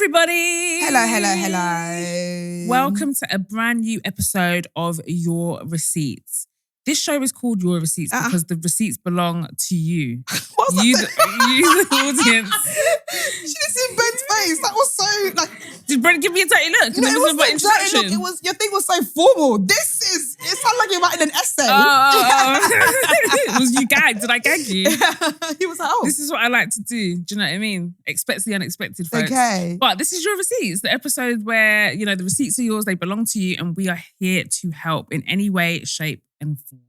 everybody. Hello. Welcome to a brand new episode of Your Receipts. This show is called Your Receipts because the receipts belong to you. You, the audience. She didn't see Ben's face. That was so like. Did Brent give me a dirty look? No, it was like dirty look. Your thing was so formal. It sounded like you're writing an essay. It was you gagged. Did I gag you? He was like, oh. This is what I like to do. Do you know what I mean? Expect the unexpected, folks. Okay. But this is Your Receipts, the episode where, the receipts are yours, they belong to you, and we are here to help in any way, shape, and form.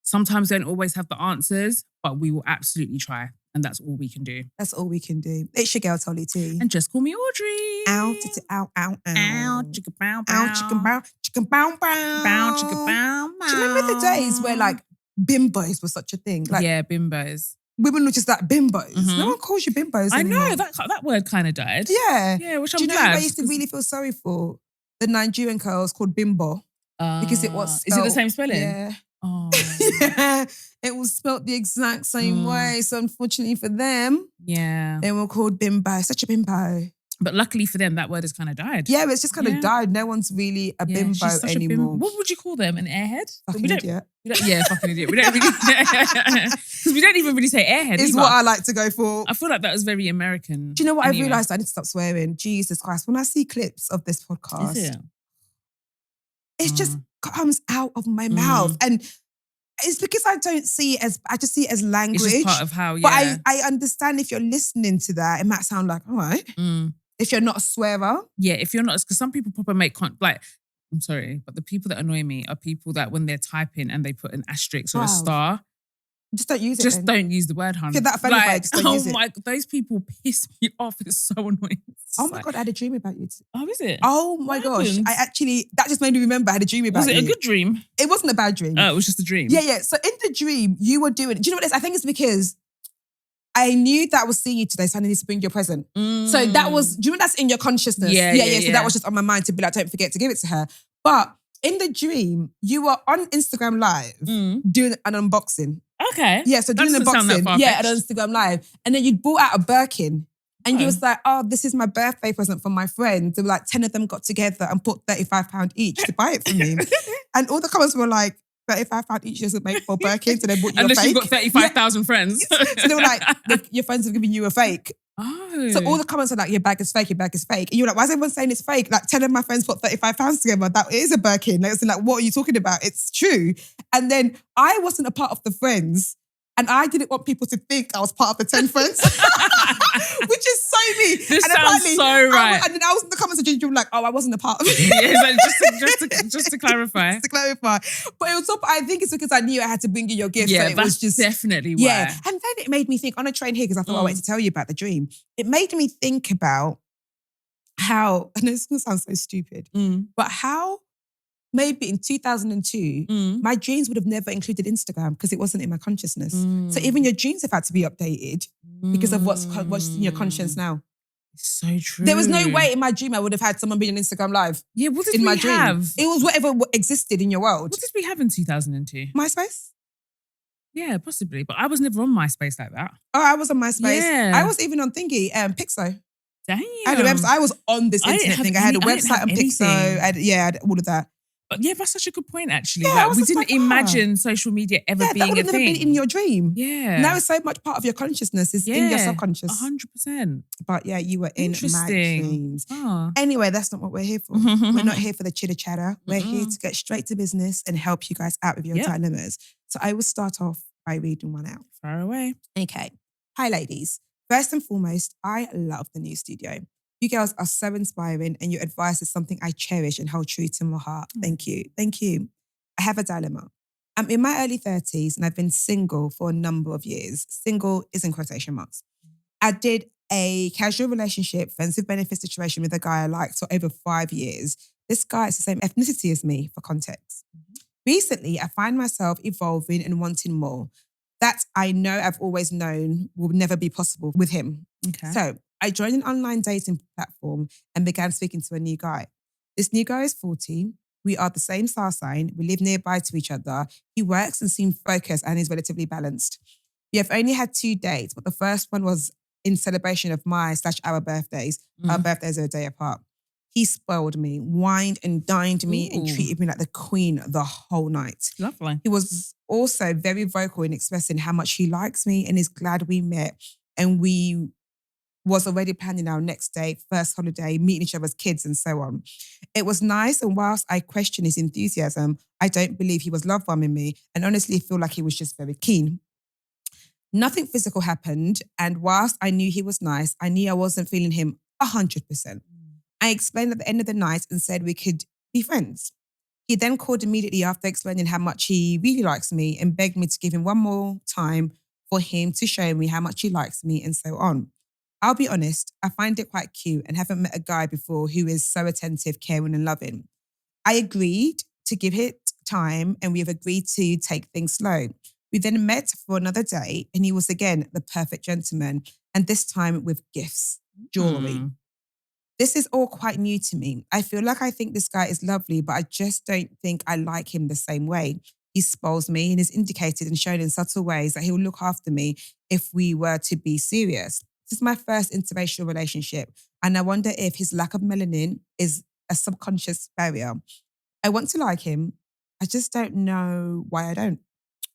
Sometimes we don't always have the answers, but we will absolutely try. And that's all we can do. That's all we can do. It's your girl, Tolly T. And just call me Audrey. Ow, ow, ow, ow. Ow, chicka bow bow. Ow, chicken bow, chicken bow bow. Bow, chicka bow bow. Do you remember the days where like bimbos was such a thing? Like, yeah, bimbos. Women were just like bimbos. Mm-hmm. No one calls you bimbos anymore. I know, that word kind of died. Yeah. Yeah, which I'm glad. Do you know glad. who I used to really feel sorry for? The Nigerian girls called bimbo. Because it was spelled, is it the same spelling? Yeah. Oh. Yeah. It was spelled the exact same way. So unfortunately for them, they were called bimbo. Such a bimbo. But luckily for them, that word has kind of died. Yeah, but it's just kind of died. No one's really a bimbo anymore. What would you call them? An airhead? Fucking idiot. Fucking idiot. We don't really... Because we don't even really say airhead It's either. what I like to go for. I feel like that was very American. Do you know what I've realised? I need to stop swearing. Jesus Christ. When I see clips of this podcast, it just comes out of my mouth. And it's because I just see it as language. It's just part of how, But I understand if you're listening to that, it might sound like, all right. If you're not a swearer. Yeah, if you're not, because some people proper make, I'm sorry, but the people that annoy me are people that when they're typing and they put an asterisk or a star. Just don't use it. Just don't use the word, hun. If you're that offended by it, just don't use it. Oh my, those people piss me off. It's so annoying. Oh my God, I had a dream about you. Oh, is it? Oh my gosh. That just made me remember I had a dream about you. Was it a good dream? It wasn't a bad dream. Oh, it was just a dream. Yeah. So in the dream, you were doing, do you know what it is? I think it's because I knew that I was seeing you today, so I needed to bring you a present. So that was, do you know that's in your consciousness? Yeah. So that was just on my mind to be like, don't forget to give it to her. But in the dream, you were on Instagram Live doing an unboxing. Okay. Yeah, so doing an unboxing. Yeah, on Instagram Live. And then you bought out a Birkin. And you was like, oh, this is my birthday present from my friends. And like 10 of them got together and put £35 each to buy it for me. And all the comments were like, £35 each doesn't make for Birkin, so they bought you a fake. Unless you've got 35,000 friends. So they were like, your friends have given you a fake. Oh. So all the comments are like, your bag is fake, your bag is fake. And you're like, why is everyone saying it's fake? Like 10 of my friends put £35 together. That is a Birkin. Like, what are you talking about? It's true. And then I wasn't a part of the friends. And I didn't want people to think I was part of the 10 friends. Which is so me. This sounds so right. And then I was in the comments and you were like, oh, I wasn't a part of it. Yeah, just to clarify. Just to clarify. But it was so, I think it's because I knew I had to bring you your gift. Yeah, so it was just definitely why. Yeah. And then it made me think, on a train here, because I thought I wanted to tell you about the dream. It made me think about how, and it's going to sound so stupid, but how maybe in 2002, my dreams would have never included Instagram because it wasn't in my consciousness. So even your dreams have had to be updated because of what's in your conscience now. It's so true. There was no way in my dream I would have had someone being on Instagram Live. Yeah, what did in my we dream. have? It was whatever existed in your world. What did we have in 2002? MySpace? Yeah, possibly. But I was never on MySpace like that. Oh, I was on MySpace. Yeah. I was even on Pixo. Damn. I had a website. I was on this internet thing. I had a website on Pixo. I had all of that. But yeah, that's such a good point, actually. Yeah, like, we didn't imagine social media ever being a thing. That would have never been in your dream. Yeah. Now it's so much part of your consciousness. It's in your subconscious. 100%. But yeah, you were in my dreams. Oh. Anyway, that's not what we're here for. We're not here for the chitter chatter. We're here to get straight to business and help you guys out with your dilemmas. So I will start off by reading one out. Far away. Okay. Hi, ladies. First and foremost, I love the new studio. You girls are so inspiring and your advice is something I cherish and hold true to my heart. Thank you. Thank you. I have a dilemma. I'm in my early 30s and I've been single for a number of years. Single is in quotation marks. I did a casual relationship, friends with benefits situation with a guy I liked for over 5 years. This guy is the same ethnicity as me, for context. Recently, I find myself evolving and wanting more. That I know I've always known will never be possible with him. Okay. So I joined an online dating platform and began speaking to a new guy. This new guy is 40. We are the same star sign. We live nearby to each other. He works and seems focused and is relatively balanced. We have only had 2 dates, but the first one was in celebration of our birthdays. Our birthdays are a day apart. He spoiled me, wined and dined me, and treated me like the queen the whole night. Lovely. He was also very vocal in expressing how much he likes me and is glad we met. And we was already planning our next date, first holiday, meeting each other's kids and so on. It was nice, and whilst I question his enthusiasm, I don't believe he was love bombing me, and honestly feel like he was just very keen. Nothing physical happened, and whilst I knew he was nice, I knew I wasn't feeling him 100%. I explained at the end of the night and said we could be friends. He then called immediately after explaining how much he really likes me and begged me to give him one more time for him to show me how much he likes me and so on. I'll be honest, I find it quite cute and haven't met a guy before who is so attentive, caring and loving. I agreed to give it time and we have agreed to take things slow. We then met for another day and he was again the perfect gentleman, and this time with gifts, jewelry. This is all quite new to me. I feel like I think this guy is lovely, but I just don't think I like him the same way. He spoils me and has indicated and shown in subtle ways that he will look after me if we were to be serious. This is my first interracial relationship, and I wonder if his lack of melanin is a subconscious barrier. I want to like him. I just don't know why I don't.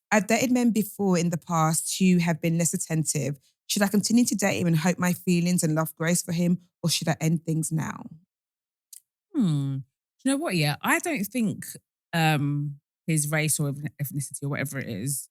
I've dated men before in the past who have been less attentive. Should I continue to date him and hope my feelings and love grows for him, or should I end things now? Do you know what? Yeah, I don't think his race or ethnicity or whatever it is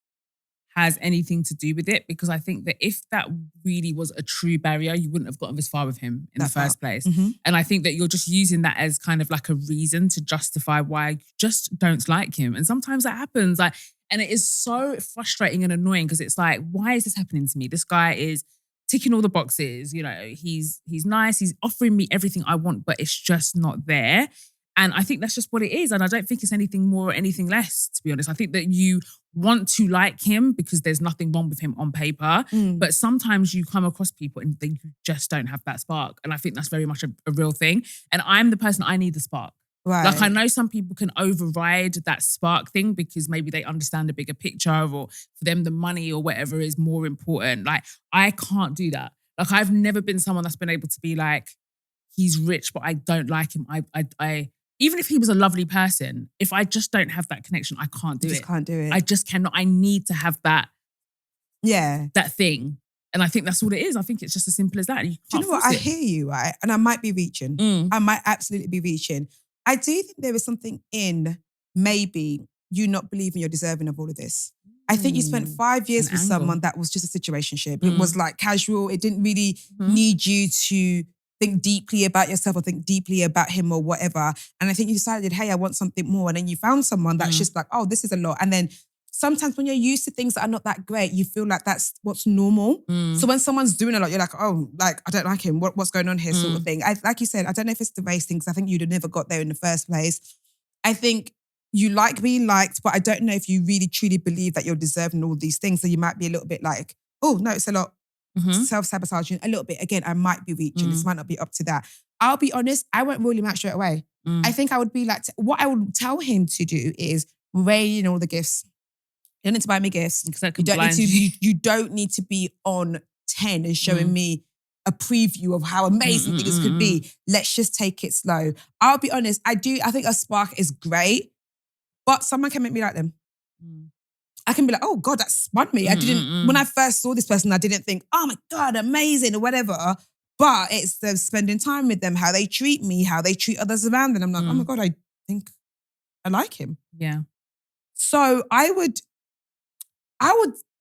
has anything to do with it, because I think that if that really was a true barrier, you wouldn't have gotten this far with him in the first place. And I think that you're just using that as kind of like a reason to justify why you just don't like him. And sometimes that happens. And it is so frustrating and annoying because it's like, why is this happening to me? This guy is ticking all the boxes. You know, he's nice. He's offering me everything I want, but it's just not there. And I think that's just what it is. And I don't think it's anything more or anything less, to be honest. I think that you want to like him because there's nothing wrong with him on paper. But sometimes you come across people and you just don't have that spark. And I think that's very much a real thing. And I'm the person, I need the spark. Right. Like, I know some people can override that spark thing because maybe they understand the bigger picture, or for them the money or whatever is more important. Like, I can't do that. Like, I've never been someone that's been able to be like, he's rich, but I don't like him. I even if he was a lovely person, if I just don't have that connection, I can't do it. You just can't do it. I just cannot. I need to have that thing. And I think that's what it is. I think it's just as simple as that. Do you know what? I hear you, right? And I might be reaching. I might absolutely be reaching. I do think there is something in maybe you not believing you're deserving of all of this. I think you spent 5 years with someone that was just a situationship. It was like casual. It didn't really need you to think deeply about yourself or think deeply about him or whatever. And I think you decided, hey, I want something more. And then you found someone that's just like, oh, this is a lot. And then sometimes when you're used to things that are not that great, you feel like that's what's normal. So when someone's doing a lot, you're like, oh, like, I don't like him. What's going on here, sort of thing. Like you said, I don't know if it's the race thing, because I think you'd have never got there in the first place. I think you like being liked, but I don't know if you really truly believe that you're deserving all these things. So you might be a little bit like, oh, no, it's a lot. Self-sabotaging a little bit. Again, I might be reaching. This might not be up to that. I'll be honest, I won't rule him out straight away. I think I would be like, what I would tell him to do is weigh in all the gifts. You don't need to buy me gifts. You don't need to be on 10 and showing me a preview of how amazing things could be. Let's just take it slow. I'll be honest, I think a spark is great, but someone can make me like them. I can be like, oh God, that spun me. When I first saw this person, I didn't think, oh my God, amazing or whatever. But it's the spending time with them, how they treat me, how they treat others around them. I'm like, oh my God, I think I like him. Yeah. So I would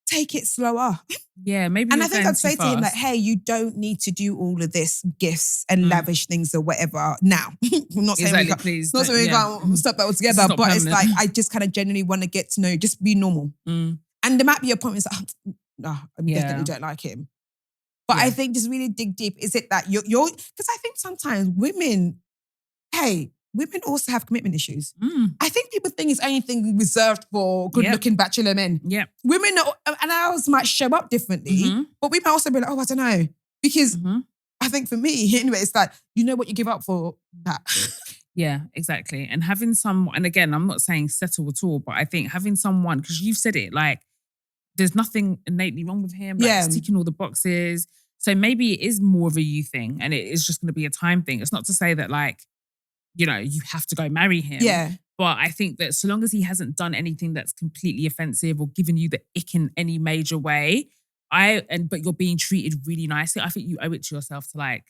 take it slower. Yeah, maybe. And I think I'd say to him, like, hey, you don't need to do all of this gifts and lavish things or whatever now. I'm not saying we can't stop that altogether, but permanent. It's like, I just kind of genuinely want to get to know you, just be normal. And there might be a point where it's like, no, I definitely don't like him. But I think just really dig deep. Is it that you're, because I think sometimes women also have commitment issues. I think people think it's anything reserved for good-looking bachelor men. Women, and ours might show up differently, but we might also be like, oh, I don't know. Because I think for me, anyway, it's like, you know what you give up for that. Yeah, exactly. And having someone, and again, I'm not saying settle at all, but I think having someone, because you've said it, like, there's nothing innately wrong with him. Like, he's ticking all the boxes. So maybe it is more of a you thing and it is just going to be a time thing. It's not to say that like, you know, you have to go marry him. Yeah. But I think that so long as he hasn't done anything that's completely offensive or given you the ick in any major way, but you're being treated really nicely, I think you owe it to yourself to like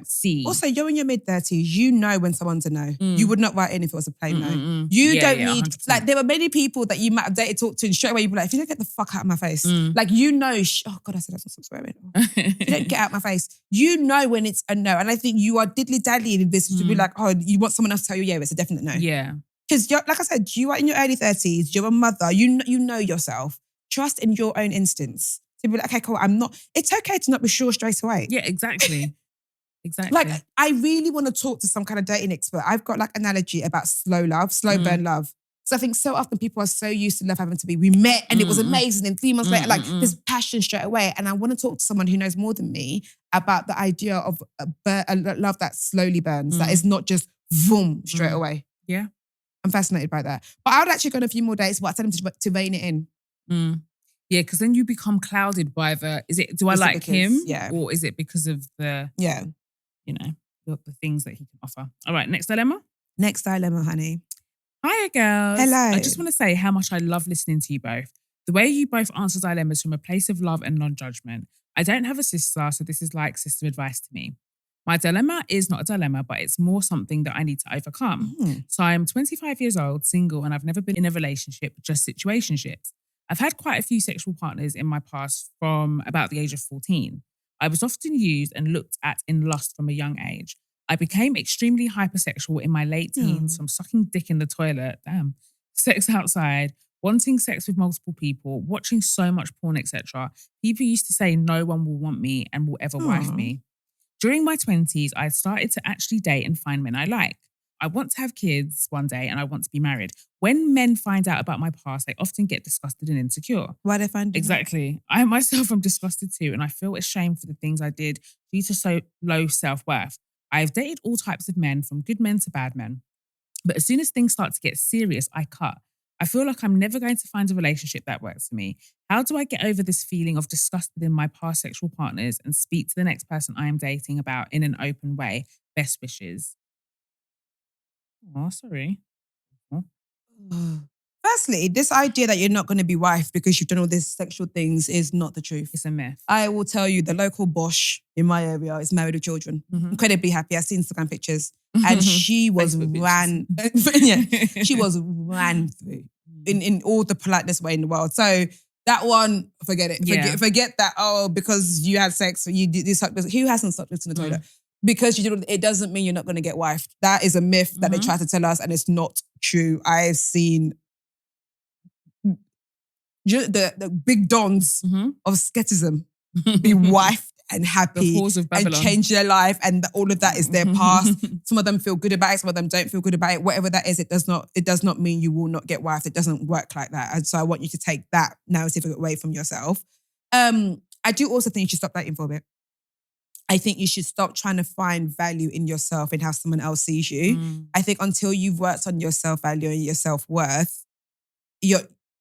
see. Also, you're in your mid-30s. You know when someone's a no. You would not write in if it was a plain no. You don't need... 100%. Like, there were many people that you might have dated, talked to, and straight away you'd be like, if you don't get the fuck out of my face. Like, you know... oh, God, I said that's not swearing. If you don't get out of my face, you know when it's a no. And I think you are diddly-dallying in this to be like, oh, you want someone else to tell you, yeah, it's a definite no. Yeah. Because, like I said, you are in your early 30s. You're a mother. You know yourself. Trust in your own instincts. To be like, okay, cool, I'm not... It's okay to not be sure straight away. Yeah, exactly. Exactly. Like, I really want to talk to some kind of dating expert. I've got like an analogy about slow love, slow burn love. So I think so often people are so used to love having to be, we met and it was amazing and 3 months later, like there's passion straight away. And I want to talk to someone who knows more than me about the idea of a love that slowly burns, that is not just boom, straight away. Yeah. I'm fascinated by that. But I would actually go on a few more dates, but I tell them to rein it in. Yeah, because then you become clouded by do I like him? Yeah. Or is it because of the, you know, the things that he can offer? All right, next dilemma. Next dilemma, honey. Hiya, girls. Hello. I just want to say how much I love listening to you both. The way you both answer dilemmas from a place of love and non-judgment. I don't have a sister, so this is like sister advice to me. My dilemma is not a dilemma, but it's more something that I need to overcome. So I'm 25 years old, single, and I've never been in a relationship, just situationships. I've had quite a few sexual partners in my past from about the age of 14. I was often used and looked at in lust from a young age. I became extremely hypersexual in my late teens, from sucking dick in the toilet, sex outside, wanting sex with multiple people, watching so much porn, etc. People used to say no one will want me and will ever wife me. During my 20s, I started to actually date and find men I like. I want to have kids one day and I want to be married. When men find out about my past, they often get disgusted and insecure. Why they find Exactly. I myself am disgusted too, and I feel ashamed for the things I did due to so low self-worth. I've dated all types of men, from good men to bad men. But as soon as things start to get serious, I cut. I feel like I'm never going to find a relationship that works for me. How do I get over this feeling of disgust within my past sexual partners and speak to the next person I am dating about in an open way? Best wishes. Oh, sorry. Firstly, this idea that you're not going to be wife because you've done all these sexual things is not the truth. It's a myth. I will tell you, the local bosh in my area is married with children. Incredibly happy. I've seen Instagram pictures. And she was ran through in all the politeness way in the world. So that one, forget it. Forget that, because you had sex, you did this. Who hasn't sucked this in the toilet? Because you did it doesn't mean you're not going to get wifed. That is a myth that they try to tell us, and it's not true. I've seen the big dons of Sketism be wifed and happy and change their life, and all of that is their past. Some of them feel good about it, some of them don't feel good about it. Whatever that is, it does not mean you will not get wifed. It doesn't work like that. And so I want you to take that narrative away from yourself. I do also think you should stop dating for a bit. I think you should stop trying to find value in yourself and how someone else sees you. I think until you've worked on your self-value and your self-worth,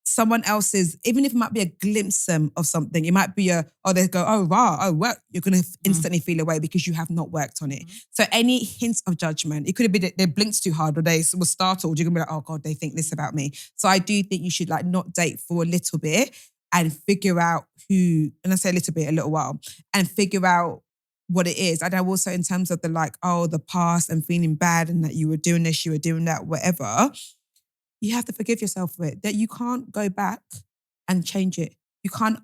someone else's, even if it might be a glimpse of something, it might be they go, oh, wow, oh, well, you're going to instantly feel away because you have not worked on it. So any hints of judgment, it could have been they blinked too hard or they were startled. You're going to be like, oh God, they think this about me. So I do think you should like not date for a little bit and figure out who, and I say a little bit, a little while, and figure out what it is. And I also, in terms of the past and feeling bad and that you were doing this, you were doing that, whatever, you have to forgive yourself for it. That you can't go back and change it. You can't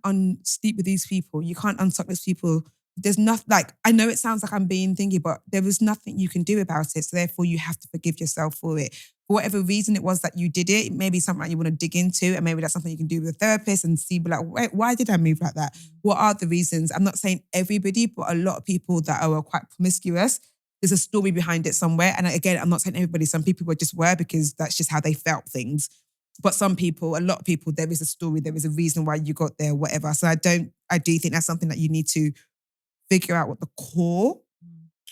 sleep with these people. You can't unsuck these people. There's nothing, I know it sounds like I'm being thingy, but there was nothing you can do about it. So therefore you have to forgive yourself for it. For whatever reason it was that you did it, maybe something that you want to dig into, and maybe that's something you can do with a therapist and see, wait, why did I move like that? What are the reasons? I'm not saying everybody, but a lot of people that are quite promiscuous, there's a story behind it somewhere. And again, I'm not saying everybody, some people were because that's just how they felt things. But some people, a lot of people, there is a story, there is a reason why you got there, whatever. So I do think that's something that you need to figure out what the core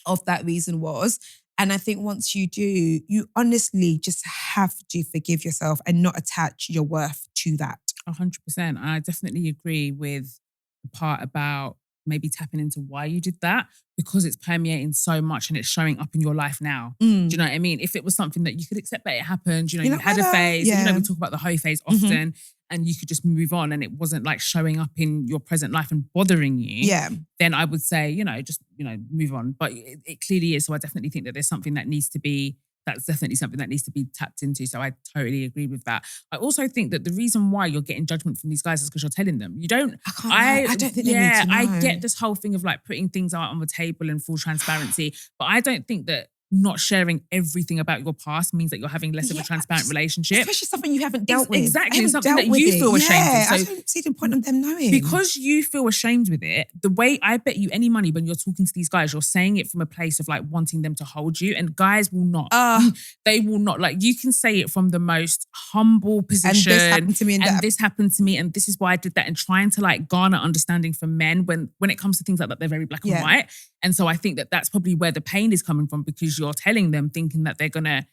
of that reason was. And I think once you do, you honestly just have to forgive yourself and not attach your worth to that. 100%. I definitely agree with the part about maybe tapping into why you did that, because it's permeating so much and it's showing up in your life now. Mm. Do you know what I mean? If it was something that you could accept that it happened, you know, You you know had a what, phase, yeah. you know, we talk about the hoe phase often, and you could just move on and it wasn't like showing up in your present life and bothering you, Yeah. then I would say, you know, just, you know, move on. But it clearly is. So I definitely think that there's something that needs to be, that's definitely something that needs to be tapped into. So I totally agree with that. I also think that the reason why you're getting judgment from these guys is because you're telling them. You don't. I don't think they need to know. I get this whole thing of like putting things out on the table and full transparency, but I don't think that not sharing everything about your past means that you're having less of a transparent relationship. Especially something you haven't dealt with. Exactly. And something that you feel ashamed of. So I don't see the point of them knowing. Because you feel ashamed with it, the way I bet you any money when you're talking to these guys, you're saying it from a place of like wanting them to hold you, and guys will not. They will not. Like, you can say it from the most humble position. And this happened to me. And this happened to me. And this is why I did that. And trying to like garner understanding from men when it comes to things like that, they're very black and white. And so I think that that's probably where the pain is coming from, because you're telling them thinking that they're going to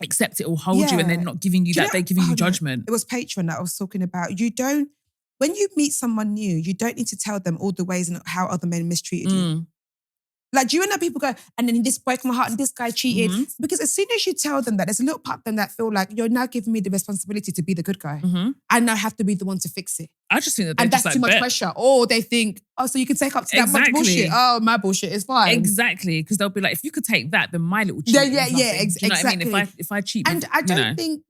accept it or hold you, and they're not giving you that, they're giving you judgment. It was Patreon that I was talking about. When you meet someone new, you don't need to tell them all the ways and how other men mistreated you. Like, do you know people go, and then this broke my heart and this guy cheated? Because as soon as you tell them that, there's a little part of them that feel like you're now giving me the responsibility to be the good guy. I now have to be the one to fix it. I just think that and that's too much pressure. Or they think, so you can take up to that much bullshit. Oh, my bullshit is fine. Exactly. Because they'll be like, if you could take that, then my little cheat. Exactly. You know what I mean? If I cheat. And I don't think,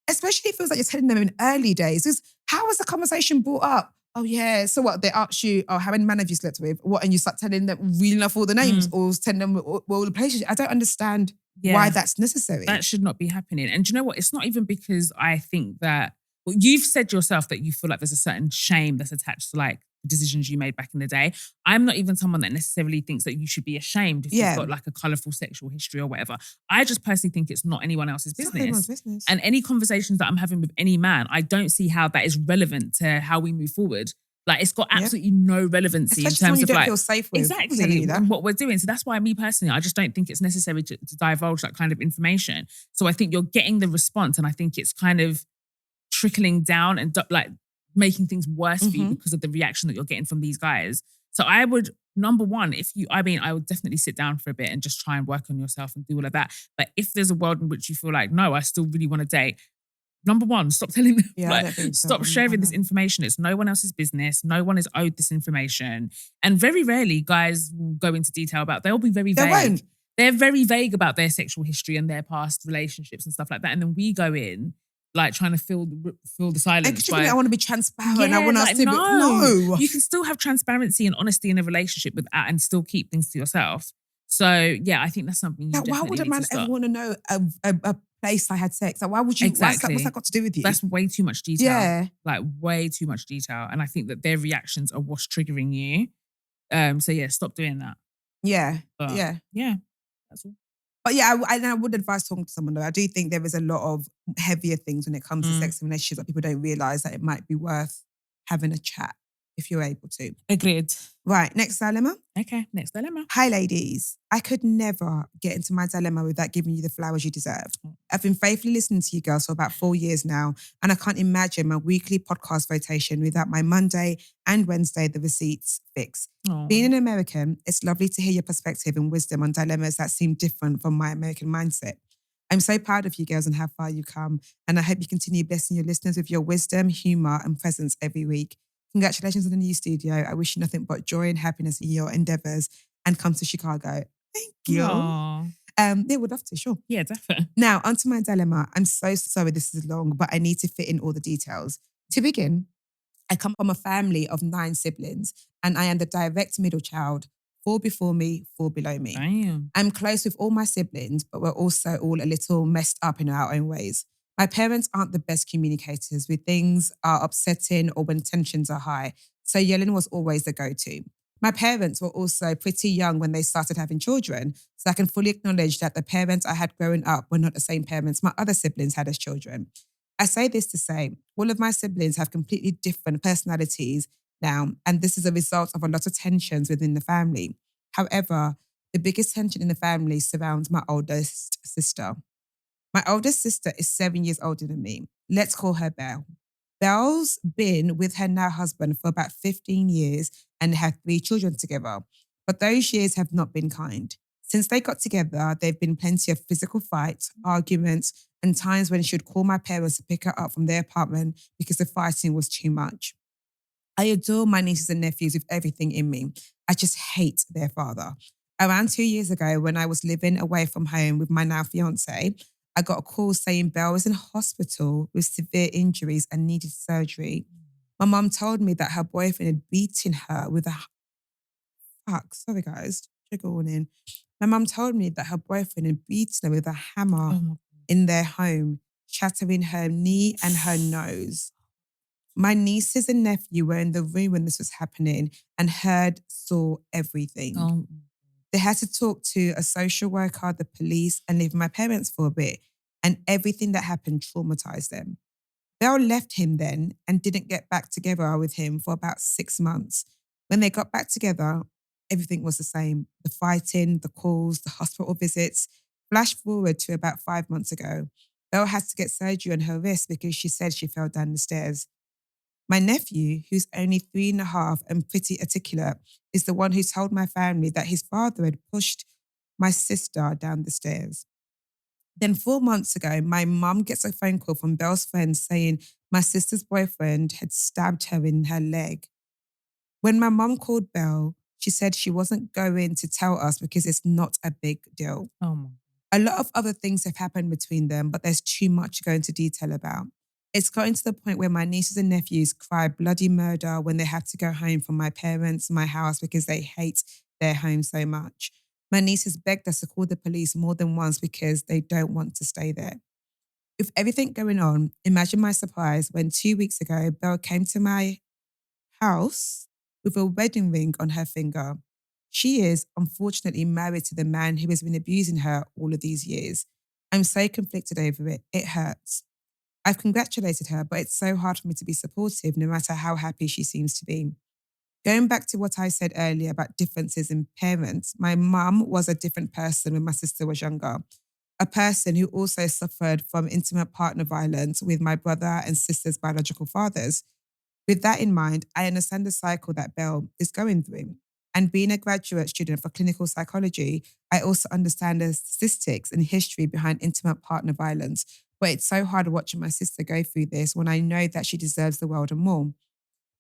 especially if it feels like you're telling them in early days, because how was the conversation brought up? Oh yeah, so what? They ask you, how many men have you slept with? What? And you start telling them, reeling off all the names, or telling them all the places. I don't understand why that's necessary. That should not be happening. And do you know what? It's not even because I think that, well, you've said yourself that you feel like there's a certain shame that's attached to like decisions you made back in the day. I'm not even someone that necessarily thinks that you should be ashamed if you've got like a colourful sexual history or whatever. I just personally think it's not anyone else's business. Not anyone's business. And any conversations that I'm having with any man, I don't see how that is relevant to how we move forward. Like, it's got absolutely no relevancy in terms of like, feel safe with exactly what we're doing. So that's why me personally, I just don't think it's necessary to divulge that kind of information. So I think you're getting the response, and I think it's kind of trickling down and like making things worse for you because of the reaction that you're getting from these guys. So I would, number one, I would definitely sit down for a bit and just try and work on yourself and do all of that. But if there's a world in which you feel like, no, I still really want to date, number one, stop telling them. Stop sharing this information. It's no one else's business. No one is owed this information. And very rarely guys will go into detail about, they'll be very vague. They won't. They're very vague about their sexual history and their past relationships and stuff like that. And then we go in like trying to fill the silence. I want to be transparent. I want us to be, no. You can still have transparency and honesty in a relationship without and still keep things to yourself. So yeah, I think that's something you definitely why would a man ever want to know a place I had sex? Like, why would you? Exactly. What's that got to do with you? That's way too much detail. Yeah. Like way too much detail. And I think that their reactions are what's triggering you. So yeah, stop doing that. Yeah. But, yeah. That's all. But yeah, I would advise talking to someone though. I do think there is a lot of heavier things when it comes to sex and relationships that people don't realise that it might be worth having a chat if you're able to. Agreed. Right, next dilemma. Okay, next dilemma. Hi ladies, I could never get into my dilemma without giving you the flowers you deserve. I've been faithfully listening to you girls for about 4 years now, and I can't imagine my weekly podcast rotation without my Monday and Wednesday the receipts fix. Aww. Being an American, it's lovely to hear your perspective and wisdom on dilemmas that seem different from my American mindset. I'm so proud of you girls and how far you come, and I hope you continue blessing your listeners with your wisdom, humour and presence every week. Congratulations on the new studio. I wish you nothing but joy and happiness in your endeavours, and come to Chicago. Thank you. Yeah, would love to, sure. Yeah, definitely. Now, onto my dilemma. I'm so sorry this is long, but I need to fit in all the details. To begin, I come from a family of 9 siblings, and I am the direct middle child, 4 before me, 4 below me. Damn. I'm close with all my siblings, but we're also all a little messed up in our own ways. My parents aren't the best communicators when things are upsetting or when tensions are high, so yelling was always the go-to. My parents were also pretty young when they started having children, so I can fully acknowledge that the parents I had growing up were not the same parents my other siblings had as children. I say this to say, all of my siblings have completely different personalities now, and this is a result of a lot of tensions within the family. However, the biggest tension in the family surrounds my oldest sister. My oldest sister is 7 years older than me. Let's call her Belle. Belle's been with her now husband for about 15 years and they have 3 children together. But those years have not been kind. Since they got together, there have been plenty of physical fights, arguments, and times when she would call my parents to pick her up from their apartment because the fighting was too much. I adore my nieces and nephews with everything in me. I just hate their father. Around 2 years ago, when I was living away from home with my now fiance, I got a call saying Belle was in hospital with severe injuries and needed surgery. My mum told me that her boyfriend had beaten her with a... Fuck, sorry guys, trigger warning. My mum told me that her boyfriend had beaten her with a hammer Oh my God. in their home, shattering her knee and her nose. My nieces and nephew were in the room when this was happening and saw everything. Oh. They had to talk to a social worker, the police, and leave my parents for a bit. And everything that happened traumatized them. Belle left him then and didn't get back together with him for about 6 months. When they got back together, everything was the same. The fighting, the calls, the hospital visits. Flash forward to about 5 months ago. Belle had to get surgery on her wrist because she said she fell down the stairs. My nephew, who's only 3.5 and pretty articulate, is the one who told my family that his father had pushed my sister down the stairs. Then 4 months ago, my mum gets a phone call from Belle's friend saying my sister's boyfriend had stabbed her in her leg. When my mum called Belle, she said she wasn't going to tell us because it's not a big deal. Oh my. A lot of other things have happened between them, but there's too much to go into detail about. It's gotten to the point where my nieces and nephews cry bloody murder when they have to go home from my parents' my house because they hate their home so much. My nieces begged us to call the police more than once because they don't want to stay there. With everything going on, imagine my surprise when 2 weeks ago, Belle came to my house with a wedding ring on her finger. She is, unfortunately, married to the man who has been abusing her all of these years. I'm so conflicted over it. It hurts. I've congratulated her, but it's so hard for me to be supportive no matter how happy she seems to be. Going back to what I said earlier about differences in parents, my mum was a different person when my sister was younger. A person who also suffered from intimate partner violence with my brother and sister's biological fathers. With that in mind, I understand the cycle that Belle is going through. And being a graduate student for clinical psychology, I also understand the statistics and history behind intimate partner violence. But it's so hard watching my sister go through this when I know that she deserves the world and more.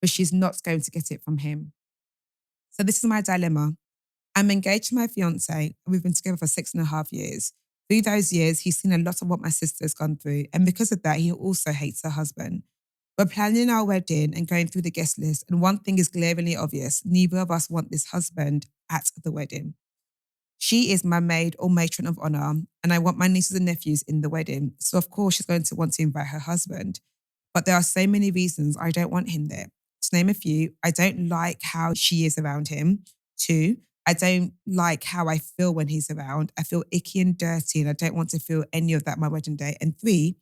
But she's not going to get it from him. So this is my dilemma. I'm engaged to my fiance, and we've been together for 6.5 years. Through those years, he's seen a lot of what my sister has gone through. And because of that, he also hates her husband. We're planning our wedding and going through the guest list. And one thing is glaringly obvious. Neither of us want this husband at the wedding. She is my maid or matron of honor, and I want my nieces and nephews in the wedding. So of course, she's going to want to invite her husband. But there are so many reasons I don't want him there. To name a few, I don't like how she is around him. 2, I don't like how I feel when he's around. I feel icky and dirty, and I don't want to feel any of that my wedding day. And 3,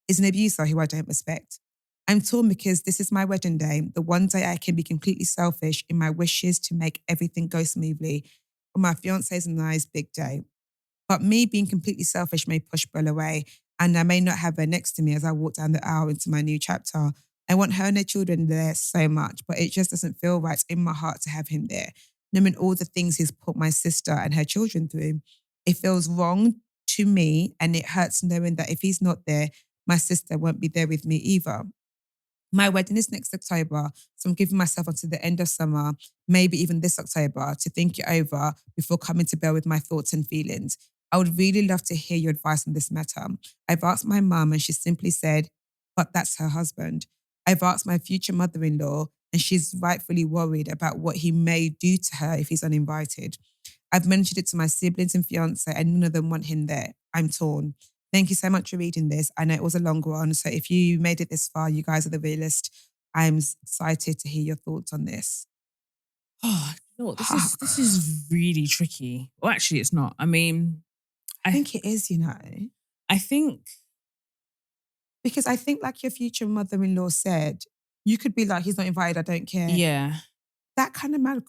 is an abuser who I don't respect. I'm torn because this is my wedding day, the one day I can be completely selfish in my wishes to make everything go smoothly on my fiance's and I's big day. But me being completely selfish may push Belle away, and I may not have her next to me as I walk down the aisle into my new chapter. I want her and her children there so much, but it just doesn't feel right in my heart to have him there, knowing all the things he's put my sister and her children through. It feels wrong to me, and it hurts knowing that if he's not there, my sister won't be there with me either. My wedding is next October, so I'm giving myself until the end of summer, maybe even this October, to think it over before coming to Belle with my thoughts and feelings. I would really love to hear your advice on this matter. I've asked my mum and she simply said, but that's her husband. I've asked my future mother-in-law and she's rightfully worried about what he may do to her if he's uninvited. I've mentioned it to my siblings and fiance and none of them want him there. I'm torn. Thank you so much for reading this. I know it was a long one, so if you made it this far, you guys are the realist. I'm excited to hear your thoughts on this. Oh, you know what? This is really tricky. Well, actually, it's not. I mean, I think it is, I think because I think like your future mother-in-law said, you could be like, he's not invited, I don't care. yeah, That kind of man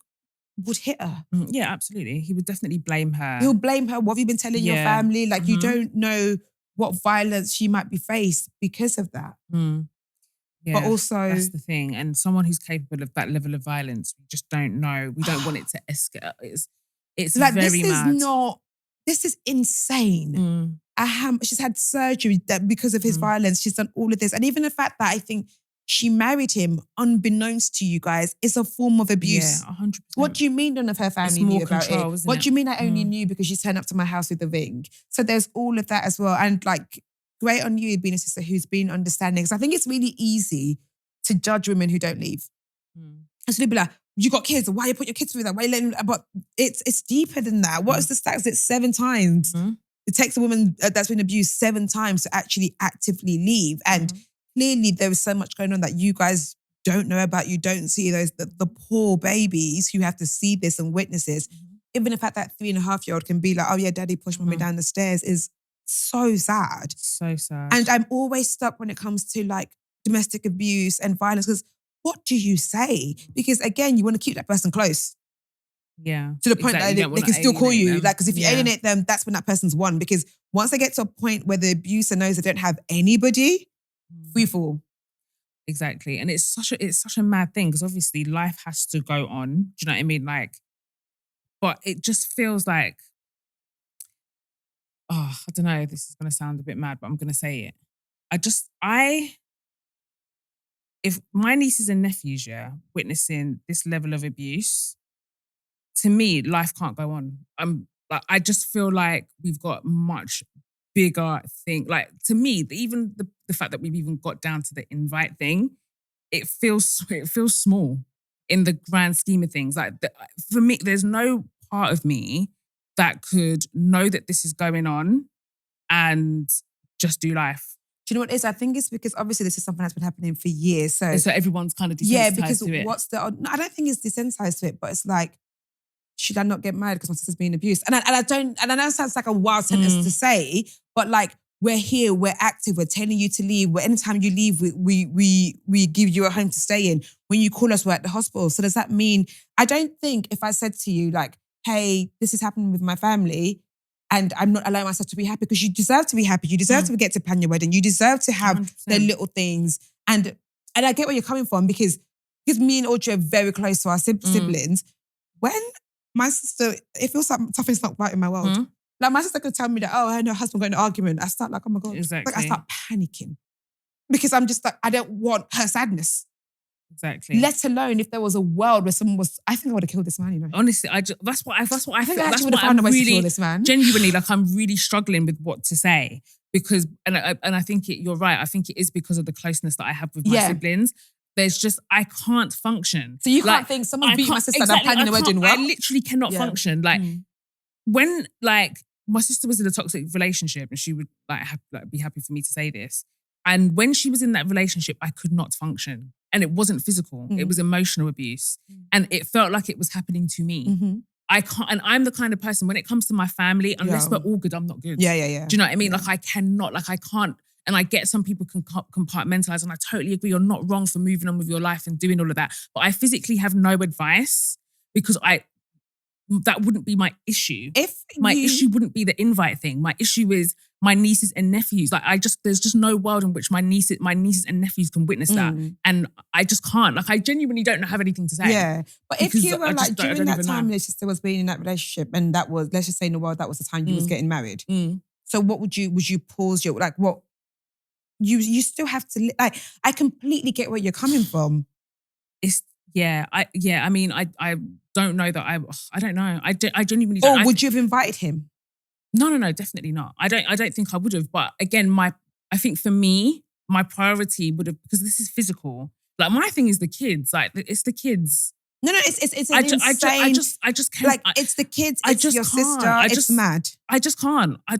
would hit her. yeah, absolutely. He would definitely blame her. He'll blame her. What have you been telling your Yeah. family? Like you Mhm. don't know what violence she might be faced because of that. Mm. Yeah, but also that's the thing. And someone who's capable of that level of violence, we just don't know. We don't want it to escalate. It's like very this mad. This is insane. She's had surgery because of his violence. She's done all of this. And even the fact that I think she married him unbeknownst to you guys is a form of abuse. Yeah, 100%. What do you mean none of her family It's more knew about control, it? isn't What it? do you mean I only knew because she turned up to my house with a ring? So there's all of that as well. And like, great on you being a sister who's been understanding. Because I think it's really easy to judge women who don't leave. And so they'd be like, you got kids, why you put your kids through that? Why you letting them? But it's deeper than that. What is the stats? It's 7 times. It takes a woman that's been abused 7 times to actually actively leave. And clearly there is so much going on that you guys don't know about. You don't see the poor babies who have to see this and witness this. Even the fact that 3.5-year-old can be like, oh yeah, daddy pushed mommy down the stairs is so sad. So sad. And I'm always stuck when it comes to like domestic abuse and violence, because what do you say? Because again, you want to keep that person close. Yeah. To the point that they can still call you. Like, because if you alienate them, that's when that person's won. Because once they get to a point where the abuser knows they don't have anybody, free fall. Exactly. And it's such a mad thing, because obviously life has to go on. Do you know what I mean? Like, but it just feels like, I don't know, this is going to sound a bit mad, but I'm going to say it. If my nieces and nephews, witnessing this level of abuse, to me, life can't go on. I just feel like we've got much bigger thing. Like, to me, even the fact that we've even got down to the invite thing, it feels small in the grand scheme of things. Like, for me, there's no part of me that could know that this is going on and just do life. Do you know what it is? I think it's because obviously this is something that's been happening for years. So everyone's kind of desensitized to it. I don't think it's desensitized to it, but it's like, should I not get married because my sister's being abused? And I know it sounds like a wild sentence to say, but like, we're here, we're active, we're telling you to leave. Anytime you leave, we give you a home to stay in. When you call us, we're at the hospital. So does that mean, I don't think if I said to you like, hey, this is happening with my family and I'm not allowing myself to be happy, because you deserve to be happy. You deserve to get to plan your wedding. You deserve to have 100%. the little things. And I get where you're coming from, because me and Audrey are very close to our siblings. When my sister, it feels like something's not right in my world. Like, my sister could tell me that, oh, her and her husband got in an argument. I start like, oh my God. Exactly. Like, I start panicking. Because I'm just like, I don't want her sadness. Exactly. Let alone if there was a world where someone was, I think I would have killed this man, you know. Honestly, that's what I feel. I would have found a way to kill this man. Genuinely, like, I'm really struggling with what to say, because, and I think you're right. I think it is because of the closeness that I have with my siblings. There's just, I can't function. So you can't think someone beat my sister and I'm planning a wedding well? I literally cannot function. Like, when like my sister was in a toxic relationship, and she would be happy for me to say this. And when she was in that relationship, I could not function. And it wasn't physical. It was emotional abuse. And it felt like it was happening to me. I can't, and I'm the kind of person, when it comes to my family, unless we're all good, I'm not good. Yeah. Do you know what I mean? Like, I cannot, like, I can't. And I get some people can compartmentalize, and I totally agree. You're not wrong for moving on with your life and doing all of that. But I physically have no advice, because that wouldn't be my issue. My issue wouldn't be the invite thing. My issue is my nieces and nephews. Like, there's just no world in which my nieces and nephews can witness that. And I just can't. Like, I genuinely don't have anything to say. Yeah. But if you were like, during that time your sister was being in that relationship, and that was, let's just say in the world, that was the time you was getting married. So what would you pause your, like, what, you still have to, like, I completely get where you're coming from. I mean, I don't know that I don't know. I genuinely don't. Or would you have invited him? No, definitely not. I don't think I would have. But again, I think for me, my priority would have, because this is physical. Like, my thing is the kids. Like, it's the kids. No, it's an insane. I just can't. Like, it's the kids, it's your sister, it's mad. I just can't. I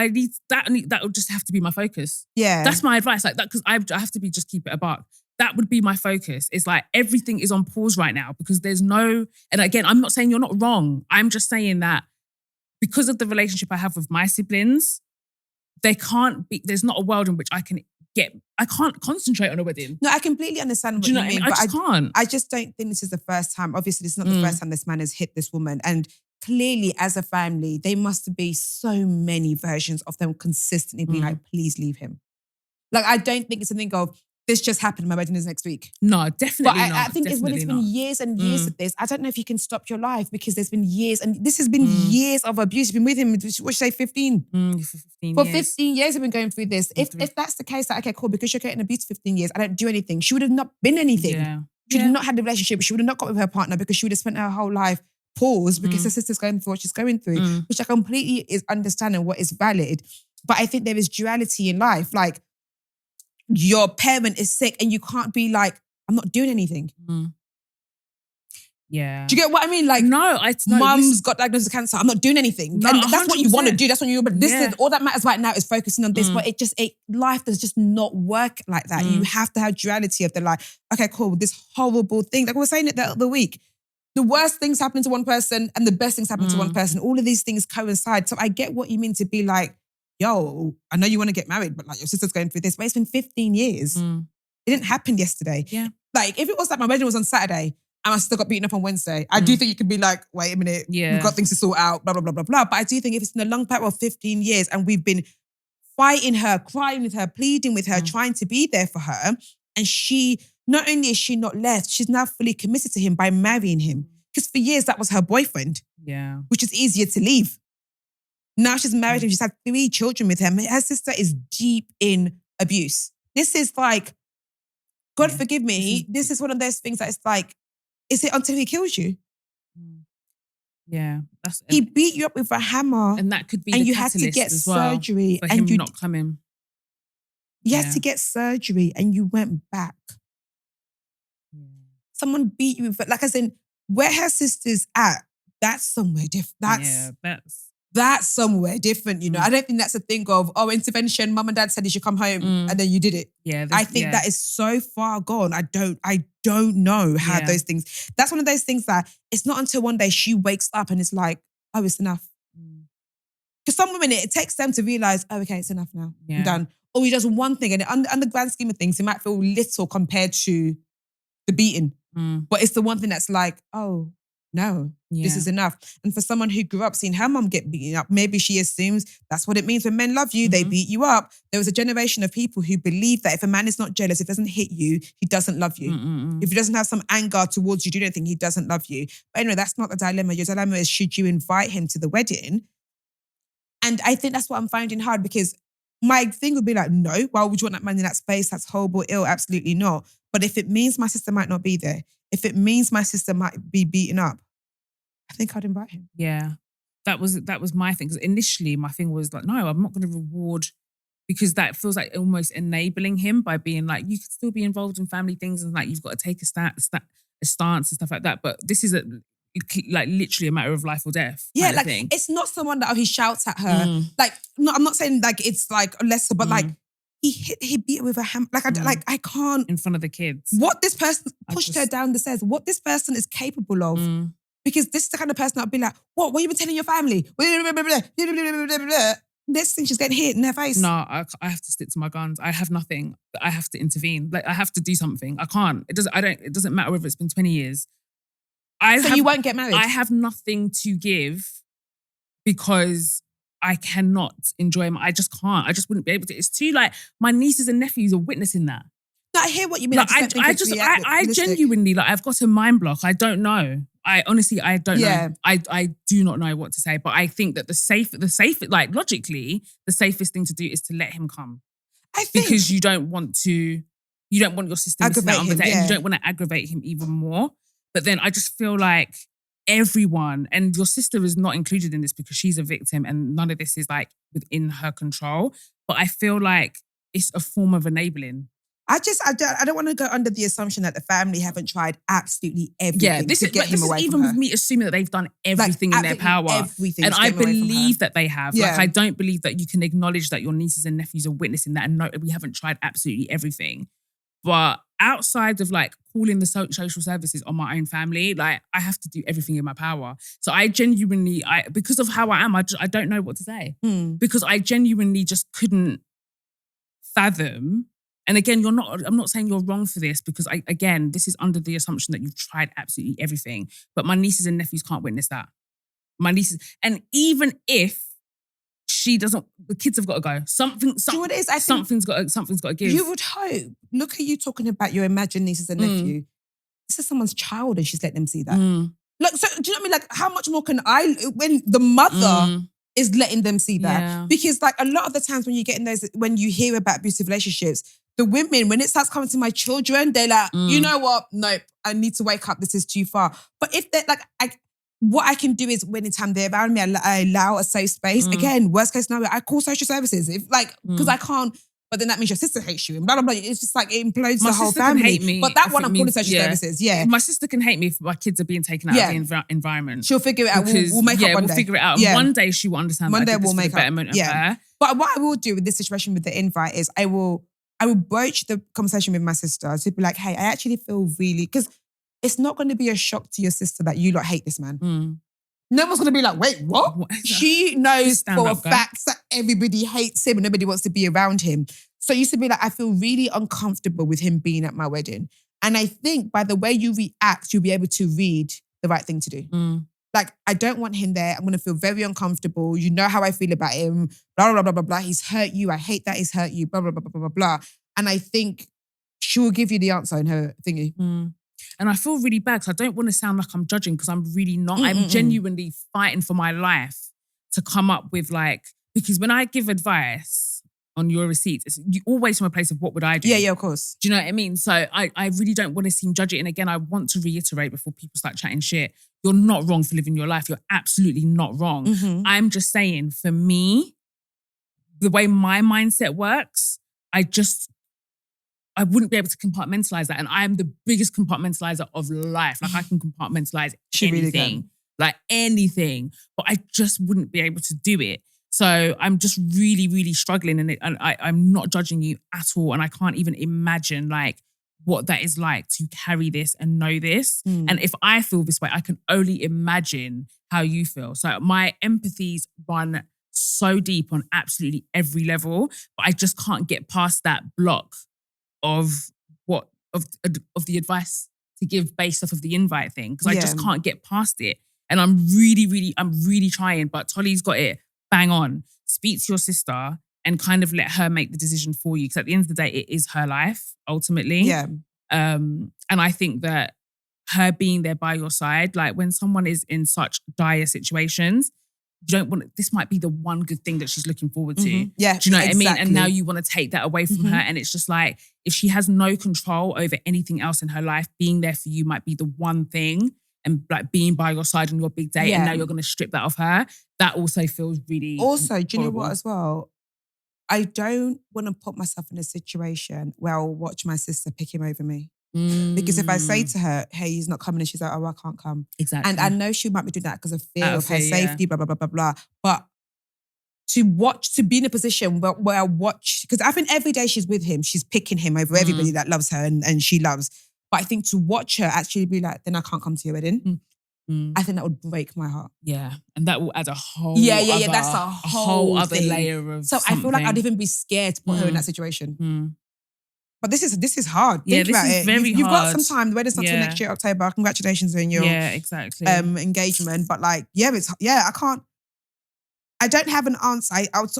need that. That would just have to be my focus. Yeah. That's my advice. Like that, because I have to just keep it a buck. That would be my focus. It's like, everything is on pause right now, because there's no, and again, I'm not saying you're not wrong. I'm just saying that because of the relationship I have with my siblings, there's not a world in which I can't concentrate on a wedding. No, I completely understand what Do you know you mean. what I mean? I just can't. I just don't think this is the first time. Obviously, this is not the first time this man has hit this woman. And clearly, as a family, there must be so many versions of them consistently being like, please leave him. Like, I don't think it's something of, this just happened, my wedding is next week. No, definitely But not. I think it's when it's been years and years of this, I don't know if you can stop your life because there's been years, and this has been years of abuse. You've been with him, what should I say, 15? For 15 For years. 15 years, I've been going through this. If that's the case, okay, cool, because you're getting abused for 15 years, I don't do anything. She would have not been anything. Yeah. She would have not had the relationship. She would have not got with her partner because she would have spent her whole life paused because her sister's going through what she's going through, which I completely is understanding what is valid. But I think there is duality in life. Like, your parent is sick and you can't be like, I'm not doing anything. Yeah. Do you get what I mean? Like, no, mum's got diagnosed with cancer. I'm not doing anything. No, and that's what you want to 100%. do. That's what you. But this is all that matters right now is focusing on this. But life does just not work like that. You have to have duality of the life. Okay, cool. This horrible thing. Like we were saying it the other week. The worst things happen to one person and the best things happen to one person. All of these things coincide. So I get what you mean to be like, yo, I know you want to get married, but like your sister's going through this. But it's been 15 years. It didn't happen yesterday. Yeah. Like if it was like my wedding was on Saturday and I still got beaten up on Wednesday, I do think you could be like, wait a minute, we've got things to sort out, blah, blah, blah, blah, blah. But I do think if it's been a long pattern of 15 years and we've been fighting her, crying with her, pleading with her, trying to be there for her, and she, not only is she not left, she's now fully committed to him by marrying him. Because for years that was her boyfriend. Yeah. Which is easier to leave. Now she's married him. She's had 3 children with him. Her sister is deep in abuse. This is like, God forgive me, this is one of those things that it's like, is it until he kills you? Yeah. He beat you up with a hammer. And that could be and the you had to get as well surgery. for and him not coming. You had to get surgery and you went back. Someone beat you with, like I said, where her sister's at, that's somewhere different. That's somewhere different, you know. I don't think that's a thing of, intervention, mum and dad said you should come home and then you did it. Yeah. I think that is so far gone. I don't know how those things, that's one of those things that it's not until one day she wakes up and it's like, oh, it's enough. Because some women, it takes them to realize, oh, okay, it's enough now. I'm done. Or he does one thing and on the grand scheme of things, it might feel little compared to the beating. But it's the one thing that's like, oh, no, this is enough. And for someone who grew up seeing her mum get beaten up, maybe she assumes that's what it means when men love you, they beat you up. There was a generation of people who believe that if a man is not jealous, if he doesn't hit you, he doesn't love you. If he doesn't have some anger towards you, do you don't think he doesn't love you. But anyway, that's not the dilemma. Your dilemma is, should you invite him to the wedding? And I think that's what I'm finding hard, because my thing would be like, no, why would you want that man in that space? That's horrible, ill, absolutely not. But if it means my sister might not be there, if it means my sister might be beaten up, I think I'd invite him. Yeah. That was my thing. Because initially my thing was like, no, I'm not going to reward, because that feels like almost enabling him by being like, you could still be involved in family things and like you've got to take a stance and stuff like that. But this is like literally a matter of life or death. Yeah, like it's not someone that he shouts at her. Like, no, I'm not saying like it's like lesser, but like he beat her with a hammer. Like I can't, in front of the kids. What this person pushed her down the stairs, what this person is capable of. Because this is the kind of person that would be like, what you been telling your family? This thing, she's getting hit in her face. No, I have to stick to my guns. I have nothing. I have to intervene. Like, I have to do something. I can't. It doesn't matter whether it's been 20 years. You won't get married? I have nothing to give because I cannot enjoy I just can't. I just wouldn't be able to. It's too like, my nieces and nephews are witnessing that. No, I hear what you mean. Like, I genuinely, like, I've got a mind block. I don't know. I honestly don't know. I do not know what to say. But I think that the safe, like logically, the safest thing to do is to let him come. I think, because you don't want your sister missing out on the date, and you don't want to aggravate him even more. But then I just feel like everyone, and your sister is not included in this because she's a victim and none of this is like within her control. But I feel like it's a form of enabling. I don't want to go under the assumption that the family haven't tried absolutely everything to get him away from her. Even with me assuming that they've done everything in their power. Everything. And I believe that they have. Yeah. Like, I don't believe that you can acknowledge that your nieces and nephews are witnessing that and know we haven't tried absolutely everything. But outside of like calling the social services on my own family, like, I have to do everything in my power. So I genuinely, because of how I am, I don't know what to say. Because I genuinely just couldn't fathom. And again, I'm not saying you're wrong for this, because this is under the assumption that you've tried absolutely everything. But my nieces and nephews can't witness that. My nieces, and even if the kids have got to go. Something's got to give. You would hope. Look at you talking about your imagined nieces and nephew. This is someone's child and she's letting them see that. Like, so do you know what I mean? Like, how much more can when the mother is letting them see that? Yeah. Because like a lot of the times when you hear about abusive relationships, the women, when it starts coming to my children, they're like, you know what? Nope, I need to wake up. This is too far. But if they're like, what I can do is when it's time they're around me, I allow a safe space. Again, worst case scenario, I call social services. Because I can't, but then that means your sister hates you and blah, blah, blah. It's just like, it implodes the whole family. Can hate me. But that one I'm calling social services, My sister can hate me if my kids are being taken out of the environment. She'll figure it out. We'll make up one day. We'll figure it out. Yeah. One day she will understand one day we'll make the betterment of her. But what I will do with this situation with the invite is I will broach the conversation with my sister to be like, hey, I actually feel really, because it's not going to be a shock to your sister that you lot hate this man. No one's going to be like, wait, what? She knows for a fact that everybody hates him and nobody wants to be around him. So you used to be like, I feel really uncomfortable with him being at my wedding. And I think by the way you react, you'll be able to read the right thing to do. Like, I don't want him there. I'm going to feel very uncomfortable. You know how I feel about him. Blah, blah, blah, blah, blah. He's hurt you. I hate that he's hurt you. Blah, blah, blah, blah, blah, blah. And I think she will give you the answer in her thingy. And I feel really bad because I don't want to sound like I'm judging because I'm really not. I'm genuinely fighting for my life to come up with because when I give advice on your receipts, it's always from a place of what would I do? Yeah, of course. Do you know what I mean? So I really don't want to seem judgy. And again, I want to reiterate before people start chatting shit, you're not wrong for living your life. You're absolutely not wrong. I'm just saying, for me, the way my mindset works, I wouldn't be able to compartmentalize that. And I am the biggest compartmentalizer of life. Like, I can compartmentalize anything. Like, anything. But I just wouldn't be able to do it. So I'm just really, really struggling. And I'm not judging you at all. And I can't even imagine what that is like to carry this and know this. And if I feel this way, I can only imagine how you feel. So my empathies run so deep on absolutely every level. But I just can't get past that block of the advice to give based off of the invite thing, because I just can't get past it. And I'm really trying, but Tolly's got it bang on. Speak to your sister and kind of let her make the decision for you, because at the end of the day, it is her life ultimately. And I think that her being there by your side, like when someone is in such dire situations, you don't want, this might be the one good thing that she's looking forward to. Yeah, do you know what I mean? And now you want to take that away from her. And it's just like, if she has no control over anything else in her life, being there for you might be the one thing, and like being by your side on your big day, and now you're going to strip that off her. That also feels really Also, do you know horrible. what as well? I don't want to put myself in a situation where I'll watch my sister pick him over me. Because if I say to her, hey, he's not coming, and she's like, oh, I can't come. Exactly. And I know she might be doing that because of fear of her safety, blah, blah, blah, blah, blah. But to be in a position where I watch, because I think every day she's with him, she's picking him over everybody that loves her and she loves. But I think to watch her actually be like, then I can't come to your wedding. I think that would break my heart. Yeah. And that will add a whole other, that's a whole other thing. layer of So something. I feel like I'd even be scared to put her in that situation. But this is hard. Think about it. You've got some time. The wedding's not till next year, October. Congratulations on your engagement. But I can't. I don't have an answer.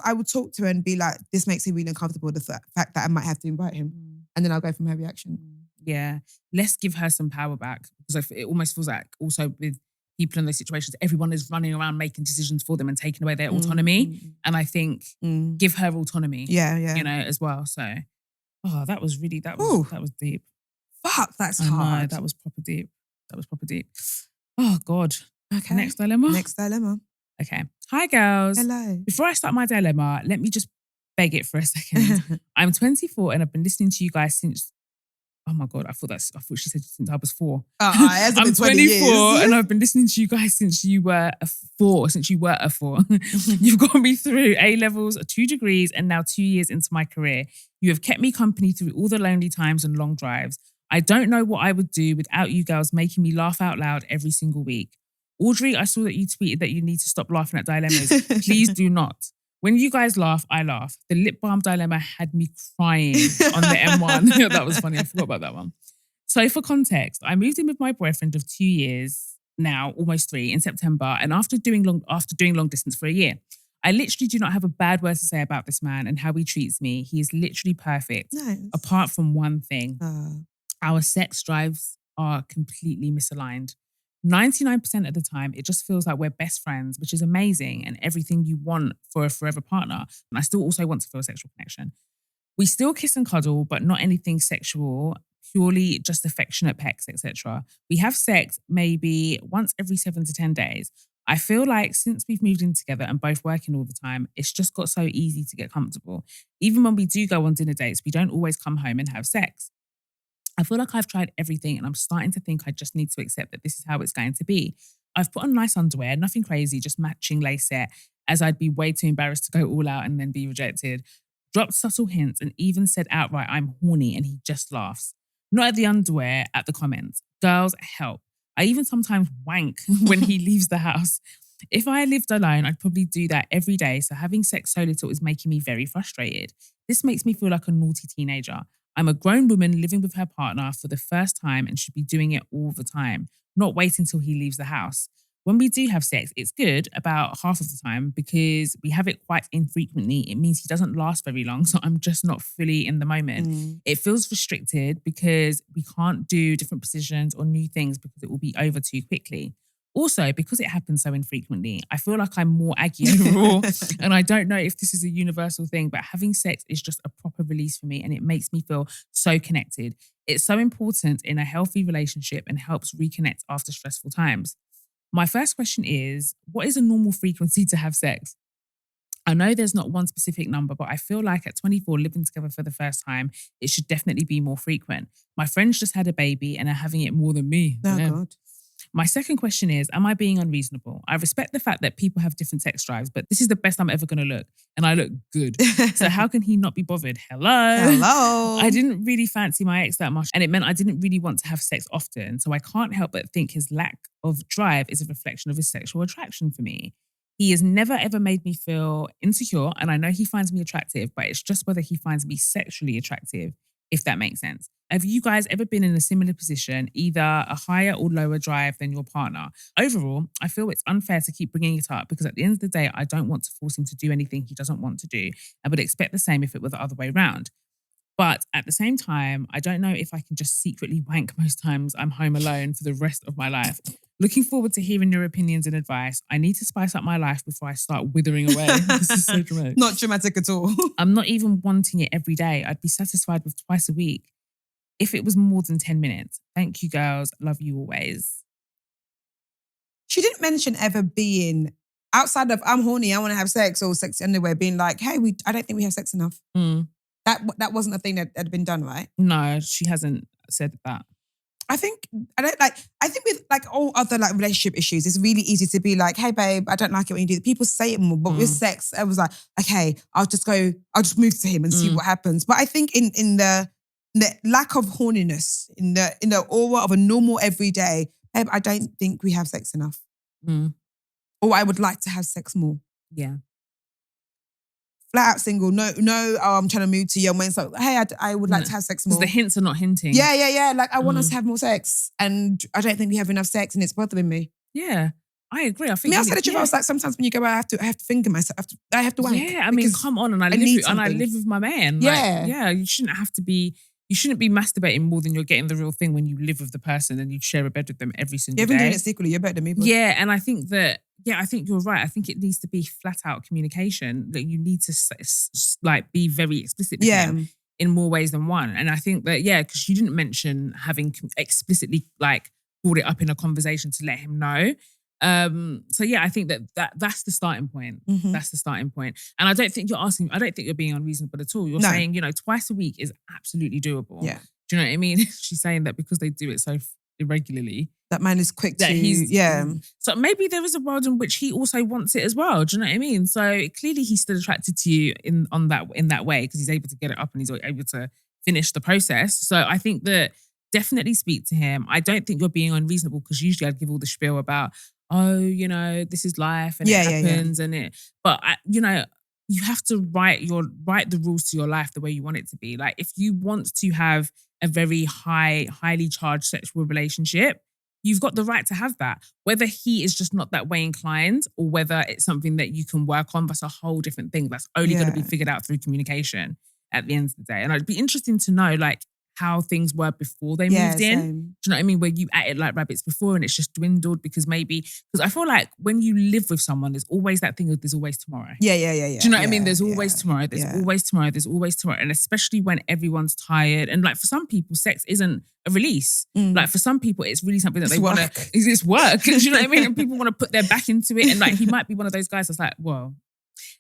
I would talk to her and be like, this makes me really uncomfortable, the fact that I might have to invite him. And then I'll go from her reaction. Yeah. Let's give her some power back, because it almost feels like also with people in those situations, everyone is running around making decisions for them and taking away their autonomy. And I think give her autonomy. As well. So that was deep. Fuck, that's hard. hard. That was proper deep. Oh God. Okay. Next dilemma. Okay. Hi girls. Hello. Before I start my dilemma, let me just beg it for a second. I'm 24 and I've been listening to you guys since, oh my God, I thought she said since I was 4. I'm 24 and I've been listening to you guys since you were a 4. You've got me through A-levels, 2 degrees, and now 2 years into my career. You have kept me company through all the lonely times and long drives. I don't know what I would do without you girls making me laugh out loud every single week. Audrey, I saw that you tweeted that you need to stop laughing at dilemmas. Please do not. When you guys laugh, I laugh. The lip balm dilemma had me crying on the M1. That was funny. I forgot about that one. So for context, I moved in with my boyfriend of 2 years now, almost 3, in September, and after doing long distance for a year. I literally do not have a bad word to say about this man and how he treats me. He is literally perfect. Nice. Apart from one thing. Uh, Our sex drives are completely misaligned. 99% of the time, it just feels like we're best friends, which is amazing and everything you want for a forever partner. And I still also want to feel a sexual connection. We still kiss and cuddle, but not anything sexual, purely just affectionate pecks, etc. We have sex maybe once every 7 to 10 days. I feel like since we've moved in together and both working all the time, it's just got so easy to get comfortable. Even when we do go on dinner dates, we don't always come home and have sex. I feel like I've tried everything and I'm starting to think I just need to accept that this is how it's going to be. I've put on nice underwear, nothing crazy, just matching lace set, as I'd be way too embarrassed to go all out and then be rejected. Dropped subtle hints and even said outright, I'm horny, and he just laughs. Not at the underwear, at the comments. Girls, help. I even sometimes wank when he leaves the house. If I lived alone, I'd probably do that every day, so having sex so little is making me very frustrated. This makes me feel like a naughty teenager. I'm a grown woman living with her partner for the first time and should be doing it all the time, not waiting till he leaves the house. When we do have sex, it's good about half of the time because we have it quite infrequently. It means he doesn't last very long, so I'm just not fully in the moment. It feels restricted because we can't do different positions or new things because it will be over too quickly. Also, because it happens so infrequently, I feel like I'm more aggy overall. And I don't know if this is a universal thing, but having sex is just a proper release for me and it makes me feel so connected. It's so important in a healthy relationship and helps reconnect after stressful times. My first question is, what is a normal frequency to have sex? I know there's not one specific number, but I feel like at 24, living together for the first time, it should definitely be more frequent. My friends just had a baby and are having it more than me. Oh, God. My second question is, am I being unreasonable? I respect the fact that people have different sex drives, but this is the best I'm ever going to look. And I look good. So how can he not be bothered? Hello? I didn't really fancy my ex that much. And it meant I didn't really want to have sex often. So I can't help but think his lack of drive is a reflection of his sexual attraction for me. He has never ever made me feel insecure. And I know he finds me attractive, but it's just whether he finds me sexually attractive, if that makes sense. Have you guys ever been in a similar position, either a higher or lower drive than your partner? Overall, I feel it's unfair to keep bringing it up because at the end of the day, I don't want to force him to do anything he doesn't want to do. I would expect the same if it were the other way around. But at the same time, I don't know if I can just secretly wank most times I'm home alone for the rest of my life. Looking forward to hearing your opinions and advice. I need to spice up my life before I start withering away. This is so dramatic. Not dramatic at all. I'm not even wanting it every day. I'd be satisfied with twice a week if it was more than 10 minutes. Thank you, girls. Love you always. She didn't mention ever being outside of I'm horny, I want to have sex, or sex anywhere, being like, hey, I don't think we have sex enough. That wasn't a thing that had been done, right? No, she hasn't said that. I think with like all other like relationship issues, it's really easy to be like, hey babe, I don't like it when you do that. People say it more, but with sex, I was like, okay, I'll just move to him and see what happens. But I think in the lack of horniness, in the aura of a normal everyday, babe, I don't think we have sex enough. Or I would like to have sex more. Yeah. Flat out single, no, I'm trying to move to you. When it's like, hey, I would like to have sex more. The hints are not hinting. Yeah. Like, I want us to have more sex. And I don't think we have enough sex and it's bothering me. Yeah, I agree. I think I said the truth. I was like, sometimes when you go out, I have to finger myself. I have to wank. Yeah, I mean, come on. And I live with my man. Yeah. You shouldn't be masturbating more than you're getting the real thing when you live with the person and you share a bed with them every single day. You've been doing it secretly. You're better than me. But... Yeah, and I think you're right. I think it needs to be flat out communication. That you need to like be very explicit with him in more ways than one. And I think that, because you didn't mention having explicitly like brought it up in a conversation to let him know. I think that's the starting point. That's the starting point. And I don't think you're being unreasonable at all. You're saying, twice a week is absolutely doable. Yeah. Do you know what I mean? She's saying that because they do it so irregularly. That man is quick that to... So maybe there is a world in which he also wants it as well. Do you know what I mean? So clearly he's still attracted to you in that way because he's able to get it up and he's able to finish the process. So I think that definitely speak to him. I don't think you're being unreasonable because usually I'd give all the spiel about, this is life and it happens and it. But you have to write the rules to your life the way you want it to be. Like if you want to have a very highly charged sexual relationship, you've got the right to have that. Whether he is just not that way inclined or whether it's something that you can work on, that's a whole different thing. That's only going to be figured out through communication at the end of the day. And it'd be interesting to know like how things were before they moved in. Same. Do you know what I mean? Where you acted like rabbits before and it's just dwindled because I feel like when you live with someone, there's always that thing of there's always tomorrow. Yeah. Do you know what I mean? There's always tomorrow. There's always tomorrow. There's always tomorrow. And especially when everyone's tired. And like for some people, sex isn't a release. Like for some people, it's really something that they want to, it's work. Do you know what I mean? And people want to put their back into it. And like he might be one of those guys that's like, well,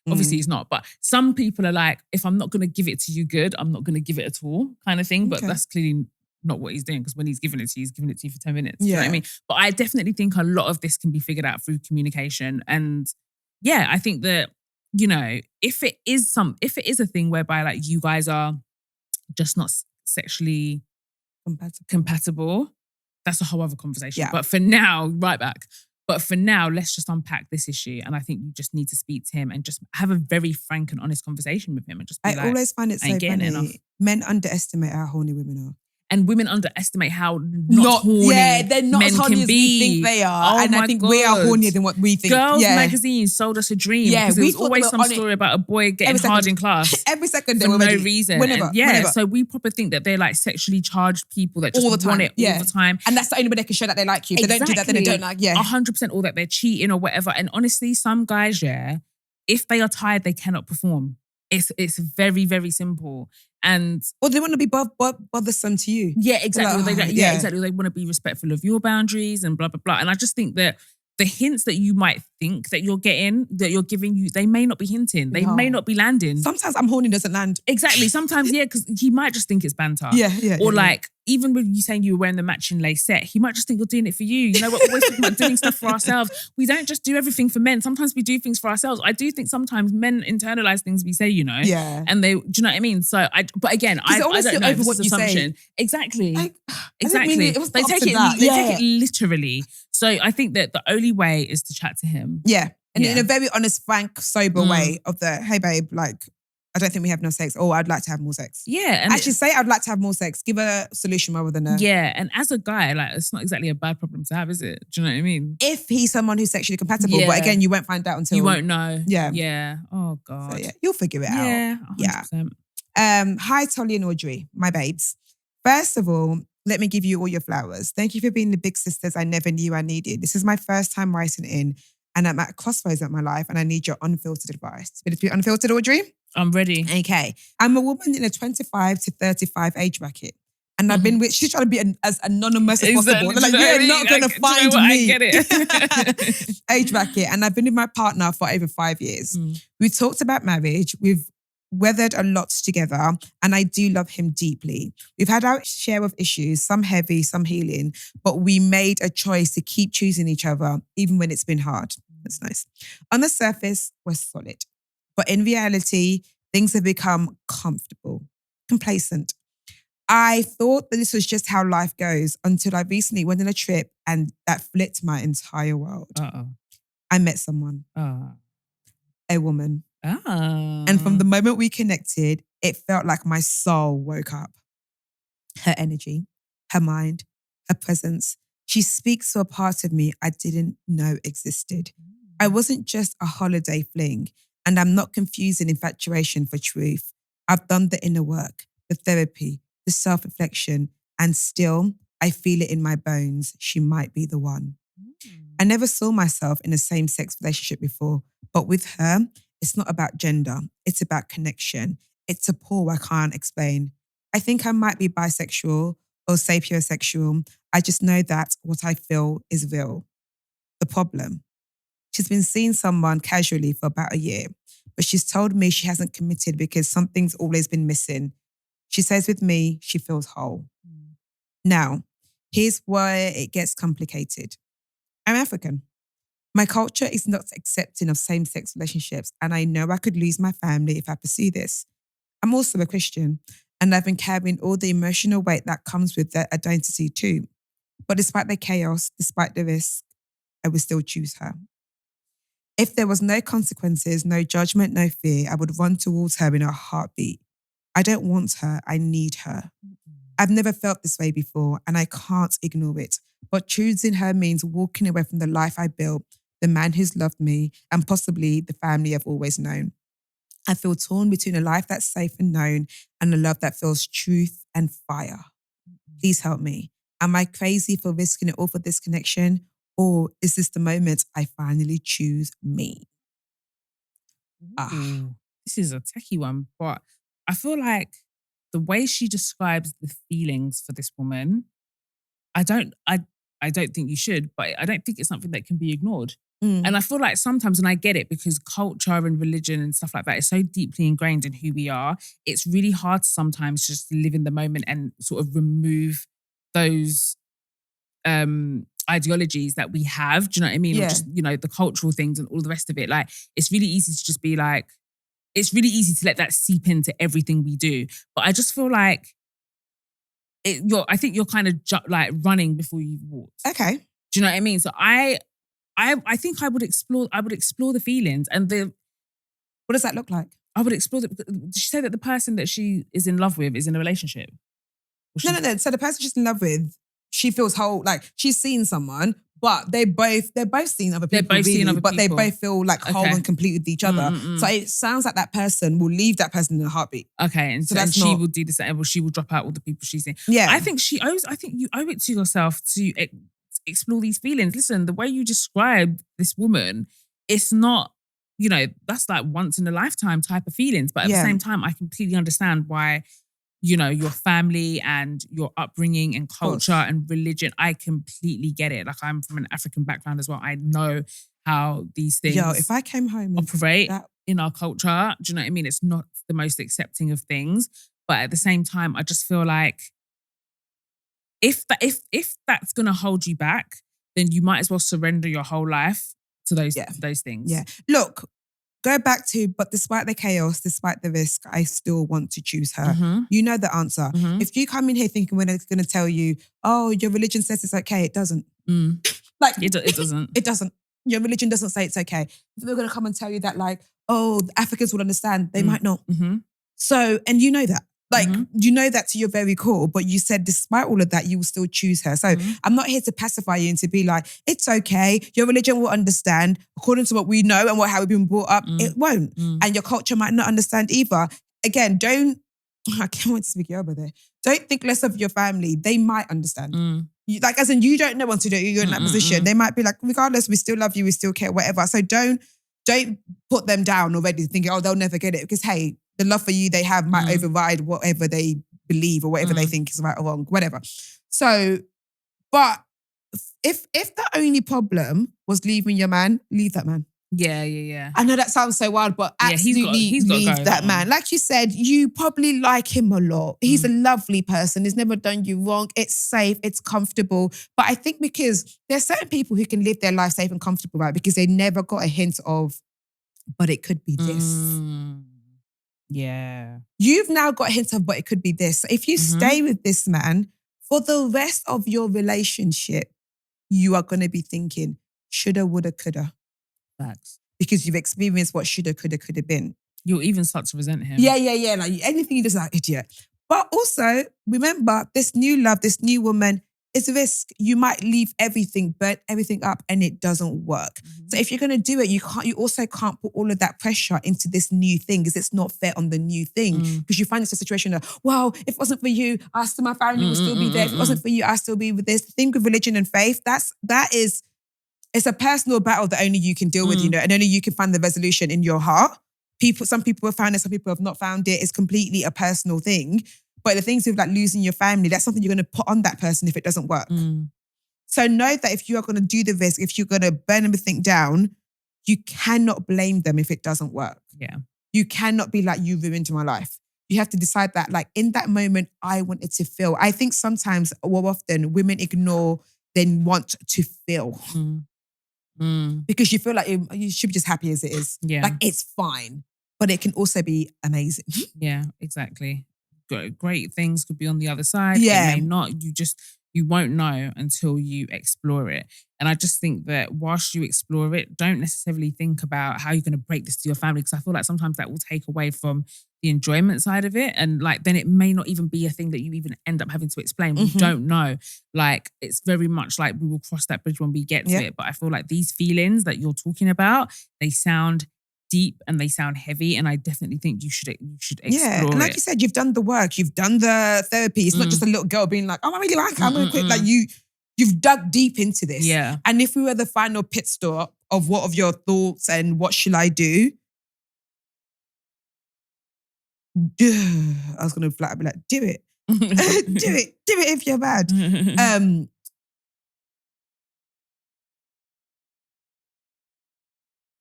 obviously he's not. But some people are like, if I'm not going to give it to you good, I'm not going to give it at all kind of thing. But that's clearly not what he's doing because when he's giving it to you, he's giving it to you for 10 minutes. You know what I mean? But I definitely think a lot of this can be figured out through communication. And yeah, I think that, you know, if it is a thing whereby like you guys are just not sexually compatible, that's a whole other conversation. But for now, let's just unpack this issue. And I think you just need to speak to him and just have a very frank and honest conversation with him and just be I always find it so funny. Men underestimate how horny women are. And women underestimate how not horny they're not as horny as we think they are. And I think we are hornier than what we think. Girls magazine sold us a dream. Yeah, because there's always some story about a boy getting hard in class. Every second for no reason. Whenever. So we probably think that they're like sexually charged people that just want it all the time. And that's the only way they can show that they like you. If they don't do that, then they don't like 100% all that they're cheating or whatever. And honestly, some guys, if they are tired, they cannot perform. It's very, very simple. Or they want to be bothersome to you. Yeah, exactly. Exactly. They want to be respectful of your boundaries and blah, blah, blah. And I just think that the hints that you might think that you're giving you, they may not be hinting. They may not be landing. Sometimes I'm horny doesn't land. Exactly. Sometimes, because he might just think it's banter. Or even with you saying you were wearing the matching lace set, he might just think you're doing it for you. You know, we're always talking about doing stuff for ourselves. We don't just do everything for men. Sometimes we do things for ourselves. I do think sometimes men internalize things we say, you know. And do you know what I mean? So, but again, I don't know if it's an assumption. Exactly. Exactly. They take it literally. So I think that the only way is to chat to him. And in a very honest, frank, sober way of hey babe, like, I don't think we have enough sex. Oh, I'd like to have more sex. And actually say I'd like to have more sex. Give a solution rather than a... and as a guy, like, it's not exactly a bad problem to have, is it? Do you know what I mean? If he's someone who's sexually compatible. But again, you won't find out until... You won't know. Yeah. Oh, God. So you'll figure it out. 100%. Hi, Tolly and Audrey, my babes. First of all, let me give you all your flowers. Thank you for being the big sisters I never knew I needed. This is my first time writing in and I'm at a crossroads of my life and I need your unfiltered advice. Ready to be unfiltered, Audrey? I'm ready. Okay. I'm a woman in a 25 to 35 age bracket. And I've been she's trying to be as anonymous as possible. Like, you're not going to find me. I get it. Age bracket. And I've been with my partner for over 5 years. We've talked about marriage. We've weathered a lot together and I do love him deeply. We've had our share of issues, some heavy, some healing, but we made a choice to keep choosing each other even when it's been hard. That's nice. On the surface, we're solid. But in reality, things have become comfortable, complacent. I thought that this was just how life goes until I recently went on a trip and that flipped my entire world. I met someone, a woman. And from the moment we connected, it felt like my soul woke up. Her energy, her mind, her presence. She speaks to a part of me I didn't know existed. I wasn't just a holiday fling, and I'm not confusing infatuation for truth. I've done the inner work, the therapy, the self-reflection, and still I feel it in my bones. She might be the one. I never saw myself in a same-sex relationship before, but with her, it's not about gender. It's about connection. It's a pull I can't explain. I think I might be bisexual or sapiosexual. I just know that what I feel is real. The problem, she's been seeing someone casually for about a year, but she's told me she hasn't committed because something's always been missing. She says with me, she feels whole. Now, here's where it gets complicated. I'm African. My culture is not accepting of same-sex relationships, and I know I could lose my family if I pursue this. I'm also a Christian, and I've been carrying all the emotional weight that comes with that identity too. But despite the chaos, despite the risk, I would still choose her. If there was no consequences, no judgment, no fear, I would run towards her in a heartbeat. I don't want her, I need her. I've never felt this way before, and I can't ignore it. but choosing her means walking away from the life I built, the man who's loved me, and possibly the family I've always known. I feel torn between a life that's safe and known and a love that feels truth and fire. Please help me. Am I crazy for risking it all for this connection? Or is this the moment I finally choose me? Ooh, this is a techie one, but I feel like the way she describes the feelings for this woman, I don't think you should, but I don't think it's something that can be ignored. And I feel like sometimes, and I get it because culture and religion and stuff like that is so deeply ingrained in who we are, it's really hard sometimes just to live in the moment and sort of remove those ideologies that we have. Do you know what I mean? Or just, the cultural things and all the rest of it. Like, it's really easy to just be like, it's really easy to let that seep into everything we do. But I just feel like I think you're kind of like running before you've walked. Okay. Do you know what I mean? So I think I would explore the feelings and what does that look like? I would explore did she say that the person that she is in love with is in a relationship? No. So the person she's in love with, she feels whole, like she's seen someone, but they're both seeing other people. They both feel like whole and complete with each other. So it sounds like that person will leave that person in a heartbeat. Okay, and so she will do the same. Well, she will drop out all the people she's seen. Yeah, I think you owe it to yourself to explore these feelings. Listen, the way you described this woman, it's not, that's like once in a lifetime type of feelings. But at the same time, I completely understand why, your family and your upbringing and culture and religion, I completely get it. Like, I'm from an African background as well. I know how these things if I came home operate in our culture. Do you know what I mean? It's not the most accepting of things. But at the same time, I just feel like if that's going to hold you back, then you might as well surrender your whole life to those things. Yeah. Look, go back to, but despite the chaos, despite the risk, I still want to choose her. You know the answer. If you come in here thinking we're going to tell you, oh, your religion says it's okay, it doesn't. Like it doesn't. It doesn't. Your religion doesn't say it's okay. If we're going to come and tell you that, like, oh, the Africans will understand, they might not. So, and you know that. Like, you know that to your very core, but you said despite all of that, you will still choose her. So I'm not here to pacify you and to be like, it's okay, your religion will understand. According to what we know and how we've been brought up, it won't. And your culture might not understand either. Again, I can't wait to speak Yoruba there. Don't think less of your family. They might understand. Like, as in, you don't know until you're in that position. They might be like, regardless, we still love you, we still care, whatever. So don't put them down already thinking, oh, they'll never get it. Because, hey, the love for you they have might override whatever they believe or whatever they think is right or wrong, whatever. So, but if the only problem was leaving your man, leave that man. Yeah. I know that sounds so wild, but absolutely he's got leave that man. Like you said, you probably like him a lot. He's a lovely person. He's never done you wrong. It's safe. It's comfortable. But I think because there's certain people who can live their life safe and comfortable, right? Because they never got a hint of, but it could be this. Yeah. You've now got a hint of, but it could be this. So if you stay with this man, for the rest of your relationship, you are going to be thinking, shoulda, woulda, coulda. Facts. Because you've experienced what shoulda, coulda, could have been. You'll even start to resent him. Yeah. Like anything you do is like, idiot. But also, remember, this new love, this new woman, is a risk. You might leave everything, burn everything up, and it doesn't work. So if you're going to do it, you also can't put all of that pressure into this new thing because it's not fair on the new thing. Because you find it's a situation of, well, if it wasn't for you, my family would still be there. If it wasn't for you, I'd still be with this. The thing with religion and faith, it's a personal battle that only you can deal with, and only you can find the resolution in your heart. Some people have found it, some people have not found it. It's completely a personal thing. But the things with like losing your family, that's something you're going to put on that person if it doesn't work. So know that if you are going to do the risk, if you're going to burn everything down, you cannot blame them if it doesn't work. Yeah. You cannot be like, you ruined my life. You have to decide that, like, in that moment, I wanted to feel. I think sometimes, more often, women ignore then want to feel. Because you feel like you should be just happy as it is. Yeah. Like, it's fine. But it can also be amazing. Yeah, exactly. Great things could be on the other side. Yeah. It may not. You won't know until you explore it. And I just think that whilst you explore it, don't necessarily think about how you're going to break this to your family, because I feel like sometimes that will take away from the enjoyment side of it. And like, then it may not even be a thing that you even end up having to explain. We don't know. Like, it's very much like we will cross that bridge when we get to it. But I feel like these feelings that you're talking about, they sound deep and they sound heavy, and I definitely think you should explore and like it. you said, you've done the work, you've done the therapy. It's not just a little girl being like, "Oh, I really like it, I'm gonna quit." Like you've dug deep into this. Yeah. And if we were the final pit stop of what of your thoughts and what should I do, I was gonna flat be like, do it, do it if you're bad.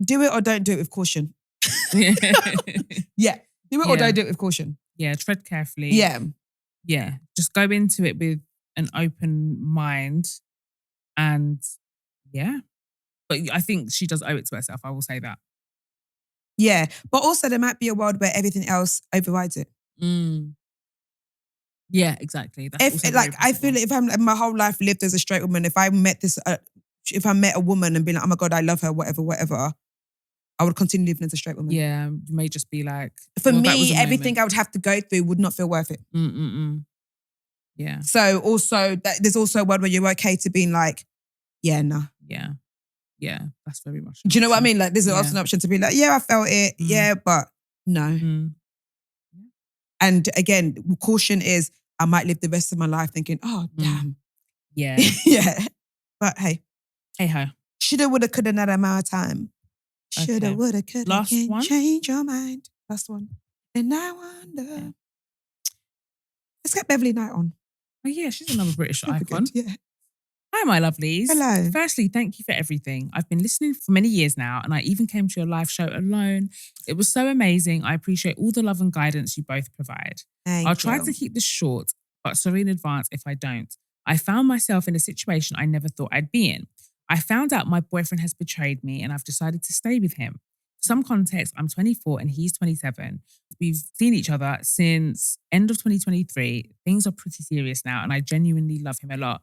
Do it or don't do it with caution. Yeah. Do it or don't do it with caution. Yeah, tread carefully. Yeah. Yeah. Just go into it with an open mind. And yeah. But I think she does owe it to herself. I will say that. Yeah. But also there might be a world where everything else overrides it. Yeah, exactly. That's If like I feel like if I'm my whole life lived as a straight woman, if I met a woman and been like, oh my God, I love her, whatever, I would continue living as a straight woman. Yeah, you may just be like, for me, everything I would have to go through would not feel worth it. Yeah. So also there's also a world where you're okay to being like, yeah, nah. Yeah, that's very much. Do you know what I mean? Like there's also an option to be like, yeah, I felt it, yeah, but no. And again, caution is I might live the rest of my life thinking, oh, damn. Yeah. Yeah. But hey. Hey ho. Shoulda, woulda, coulda, another amount of time. Shoulda, woulda, coulda, last can't one? change your mind. Last one. And I wonder. Yeah. Let's get Beverly Knight on. Oh yeah, she's another British icon. Good, yeah. Hi, my lovelies. Hello. Firstly, thank you for everything. I've been listening for many years now, and I even came to your live show alone. It was so amazing. I appreciate all the love and guidance you both provide. I'll try to keep this short, but sorry in advance if I don't. I found myself in a situation I never thought I'd be in. I found out my boyfriend has betrayed me, and I've decided to stay with him. For some context, I'm 24 and he's 27. We've seen each other since end of 2023. Things are pretty serious now, and I genuinely love him a lot.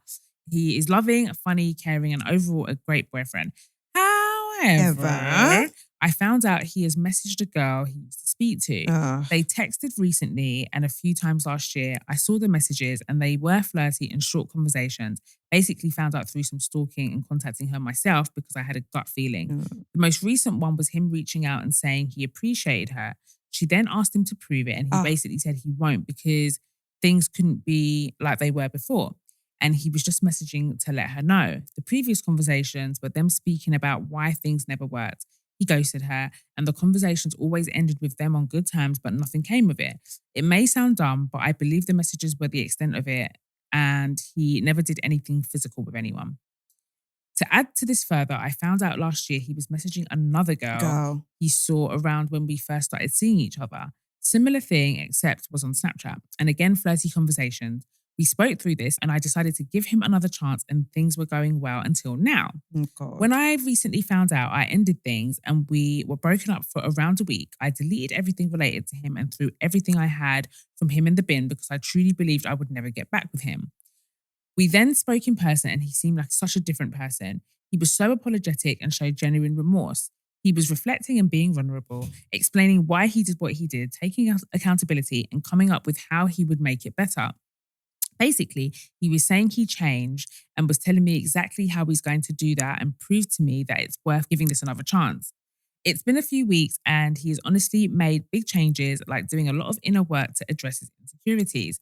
He is loving, funny, caring, and overall a great boyfriend. However, I found out he has messaged a girl he used to speak to. They texted recently and a few times last year. I saw the messages and they were flirty and short conversations. Basically found out through some stalking and contacting her myself because I had a gut feeling. The most recent one was him reaching out and saying he appreciated her. She then asked him to prove it, and he basically said he won't because things couldn't be like they were before. And he was just messaging to let her know. The previous conversations were them speaking about why things never worked. He ghosted her, and the conversations always ended with them on good terms, but nothing came of it. It may sound dumb, but I believe the messages were the extent of it, and he never did anything physical with anyone. To add to this further, I found out last year he was messaging another girl he saw around when we first started seeing each other. Similar thing, except was on Snapchat. And again, flirty conversations. We spoke through this and I decided to give him another chance, and things were going well until now. When I recently found out I ended things and we were broken up for around a week, I deleted everything related to him and threw everything I had from him in the bin because I truly believed I would never get back with him. We then spoke in person and he seemed like such a different person. He was so apologetic and showed genuine remorse. He was reflecting and being vulnerable, explaining why he did what he did, taking accountability and coming up with how he would make it better. Basically, he was saying he changed and was telling me exactly how he's going to do that and prove to me that it's worth giving this another chance. It's been a few weeks and he has honestly made big changes, like doing a lot of inner work to address his insecurities.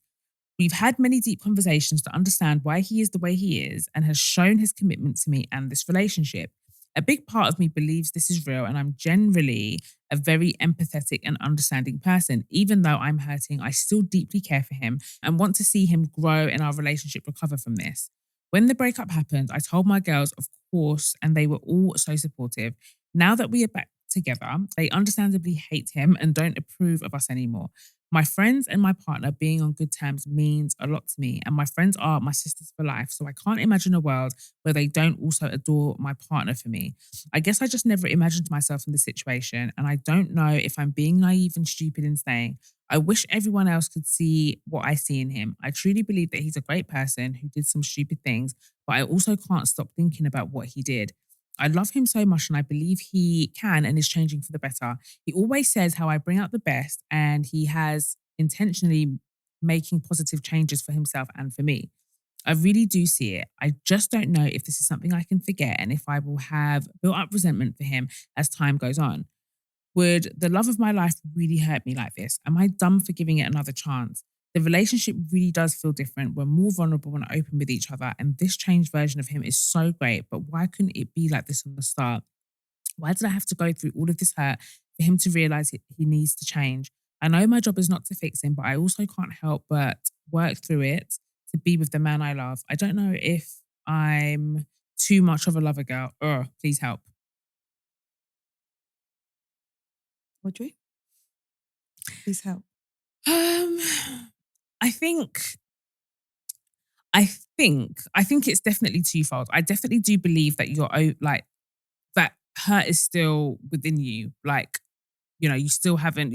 We've had many deep conversations to understand why he is the way he is and has shown his commitment to me and this relationship. A big part of me believes this is real, and I'm generally a very empathetic and understanding person. Even though I'm hurting, I still deeply care for him and want to see him grow and our relationship recover from this. When the breakup happened, I told my girls, of course, and they were all so supportive. Now that we are back together, they understandably hate him and don't approve of us anymore. My friends and my partner being on good terms means a lot to me, and my friends are my sisters for life, so I can't imagine a world where they don't also adore my partner for me. I guess I just never imagined myself in this situation, and I don't know if I'm being naive and stupid in saying I wish everyone else could see what I see in him. I truly believe that he's a great person who did some stupid things, but I also can't stop thinking about what he did. I love him so much and I believe he can and is changing for the better. He always says how I bring out the best and he has intentionally making positive changes for himself and for me. I really do see it. I just don't know if this is something I can forget and if I will have built up resentment for him as time goes on. Would the love of my life really hurt me like this? Am I dumb for giving it another chance? The relationship really does feel different. We're more vulnerable and open with each other. And this changed version of him is so great. But why couldn't it be like this from the start? Why did I have to go through all of this hurt for him to realize he needs to change? I know my job is not to fix him, but I also can't help but work through it to be with the man I love. I don't know if I'm too much of a lover girl. Please help. Audrey, please help. I think it's definitely twofold. I definitely do believe that that hurt is still within you. Like, you're still hurting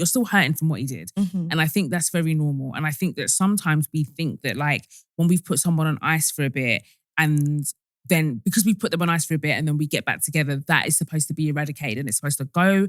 from what he did. Mm-hmm. And I think that's very normal. And I think that sometimes we think that like when we've put someone on ice for a bit and then because we put them on ice for a bit and then we get back together, that is supposed to be eradicated and it's supposed to go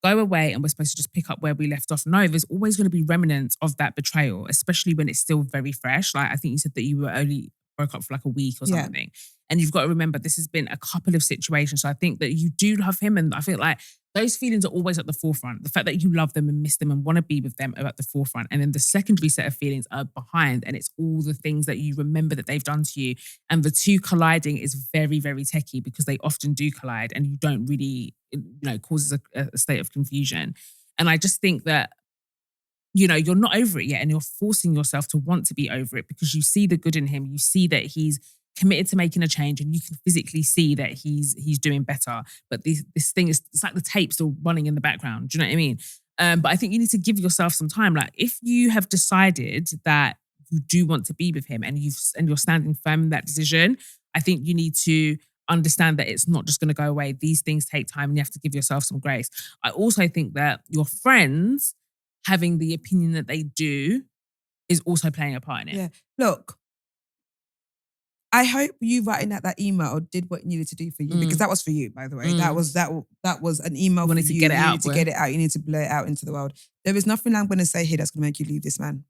away and we're supposed to just pick up where we left off. No, there's always going to be remnants of that betrayal, especially when it's still very fresh. Like I think you said that you were only broke up for like a week or something. And you've got to remember this has been a couple of situations. So I think that you do love him and I feel like those feelings are always at the forefront. The fact that you love them and miss them and want to be with them are at the forefront. And then the secondary set of feelings are behind and it's all the things that you remember that they've done to you. And the two colliding is very, very techie because they often do collide and you don't really, it causes a state of confusion. And I just think that, you're not over it yet and you're forcing yourself to want to be over it because you see the good in him. You see that he's committed to making a change and you can physically see that he's doing better. But this thing it's like the tape still running in the background. Do you know what I mean? But I think you need to give yourself some time. Like if you have decided that you do want to be with him and you're standing firm in that decision, I think you need to understand that it's not just going to go away. These things take time and you have to give yourself some grace. I also think that your friends having the opinion that they do is also playing a part in it. Yeah. Look, I hope you writing that email did what it needed to do for you because that was for you, by the way. That was an email for you. To get it out. You need to get it out. You need to blow it out into the world. There is nothing I'm going to say here that's going to make you leave this man.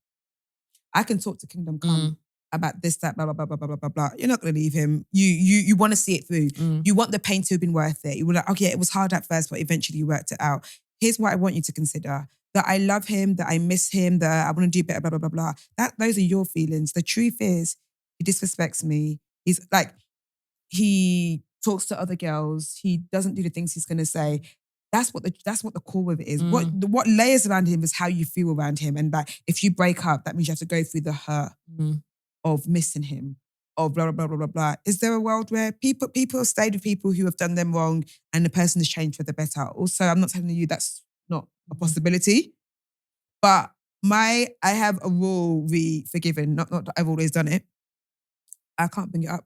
I can talk to Kingdom Come about this, that, blah, blah, blah, blah, blah, blah, blah. You're not going to leave him. You want to see it through. You want the pain to have been worth it. You were like, okay, it was hard at first, but eventually you worked it out. Here's what I want you to consider. That I love him, that I miss him, that I want to do better, blah, blah, blah, blah. Those are your feelings. The truth is, he disrespects me. He's like, he talks to other girls. He doesn't do the things he's going to say. That's what the core of it is. What layers around him is how you feel around him. And like, if you break up, that means you have to go through the hurt of missing him, of blah, blah, blah, blah, blah, blah. Is there a world where people have stayed with people who have done them wrong and the person has changed for the better? Also, I'm not telling you that's not a possibility, but I have a rule forgiven, not that I've always done it. I can't bring it up.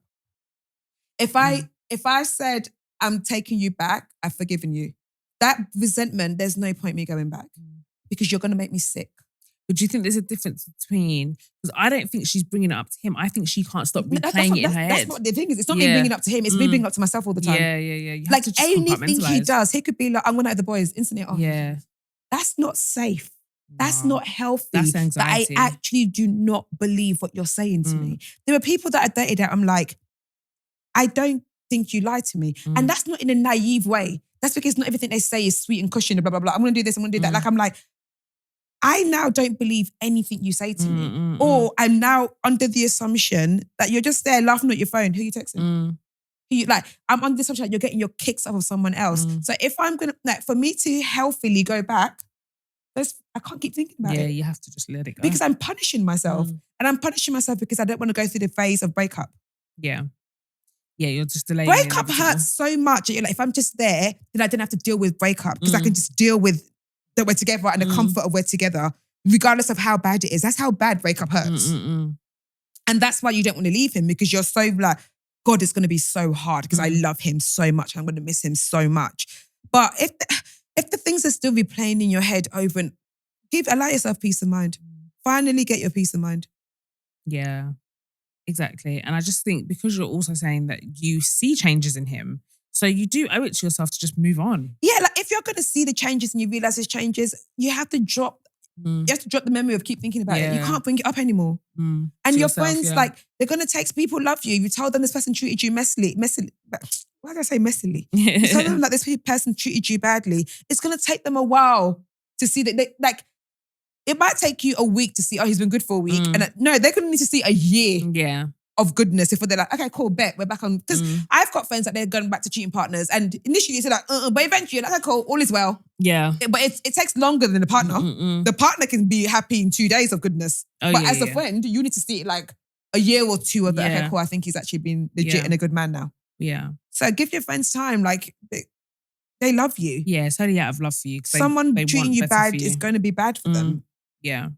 If I said, I'm taking you back, I've forgiven you. That resentment, there's no point me going back because you're going to make me sick. But do you think there's a difference between, because I don't think she's bringing it up to him. I think she can't stop replaying it in her head. That's what the thing is. It's not me bringing it up to him. It's me bringing it up to myself all the time. Yeah. You have like to just anything he does, he could be like, I'm going out with the boys instantly. Oh, yeah. That's not safe. That's not healthy. That's anxiety. That I actually do not believe what you're saying to me. There are people that I dated that I'm like, I don't think you lied to me. And that's not in a naive way. That's because not everything they say is sweet and cushion and blah, blah, blah. I'm going to do this, I'm going to do that. Like, I'm like, I now don't believe anything you say to me. Or I'm now under the assumption that you're just there laughing at your phone. Who are you texting? I'm under the assumption that you're getting your kicks off of someone else. So if I'm going to, like, for me to healthily go back, I can't keep thinking about it. Yeah, you have to just let it go. Because I'm punishing myself. And I'm punishing myself because I don't want to go through the phase of breakup. Yeah. Yeah, you're just delaying. Breakup hurts so much. You're like, if I'm just there, then I don't have to deal with breakup because I can just deal with that we're together and the comfort of we're together, regardless of how bad it is. That's how bad breakup hurts. And that's why you don't want to leave him because you're so like, God, it's going to be so hard because I love him so much. I'm going to miss him so much. But if the things are still replaying in your head over and Allow yourself peace of mind. Finally get your peace of mind. Yeah, exactly. And I just think because you're also saying that you see changes in him, so you do owe it to yourself to just move on. Yeah, like if you're going to see the changes and you realize there's changes, you have to drop. You have to drop the memory of keep thinking about it. You can't bring it up anymore. And your yourself, friends, like, they're going to text, people love you. You told them this person treated you messily. Why did I say messily? You told them that this person treated you badly. It's going to take them a while to see that it might take you a week to see, oh, he's been good for a week. And no, they're going to need to see a year of goodness if they're like, okay, cool, bet, we're back on. Because I've got friends that they're going back to cheating partners and initially it's like, but eventually you're like, okay, cool, all is well. Yeah. But it takes longer than the partner. The partner can be happy in 2 days of goodness. But as a friend, you need to see it like a year or two of that, okay, cool, I think he's actually been legit and a good man now. Yeah. So give your friends time. Like, they love you. Yeah, it's only out of love for you. Someone they treating you bad is going to be bad for them. Yeah.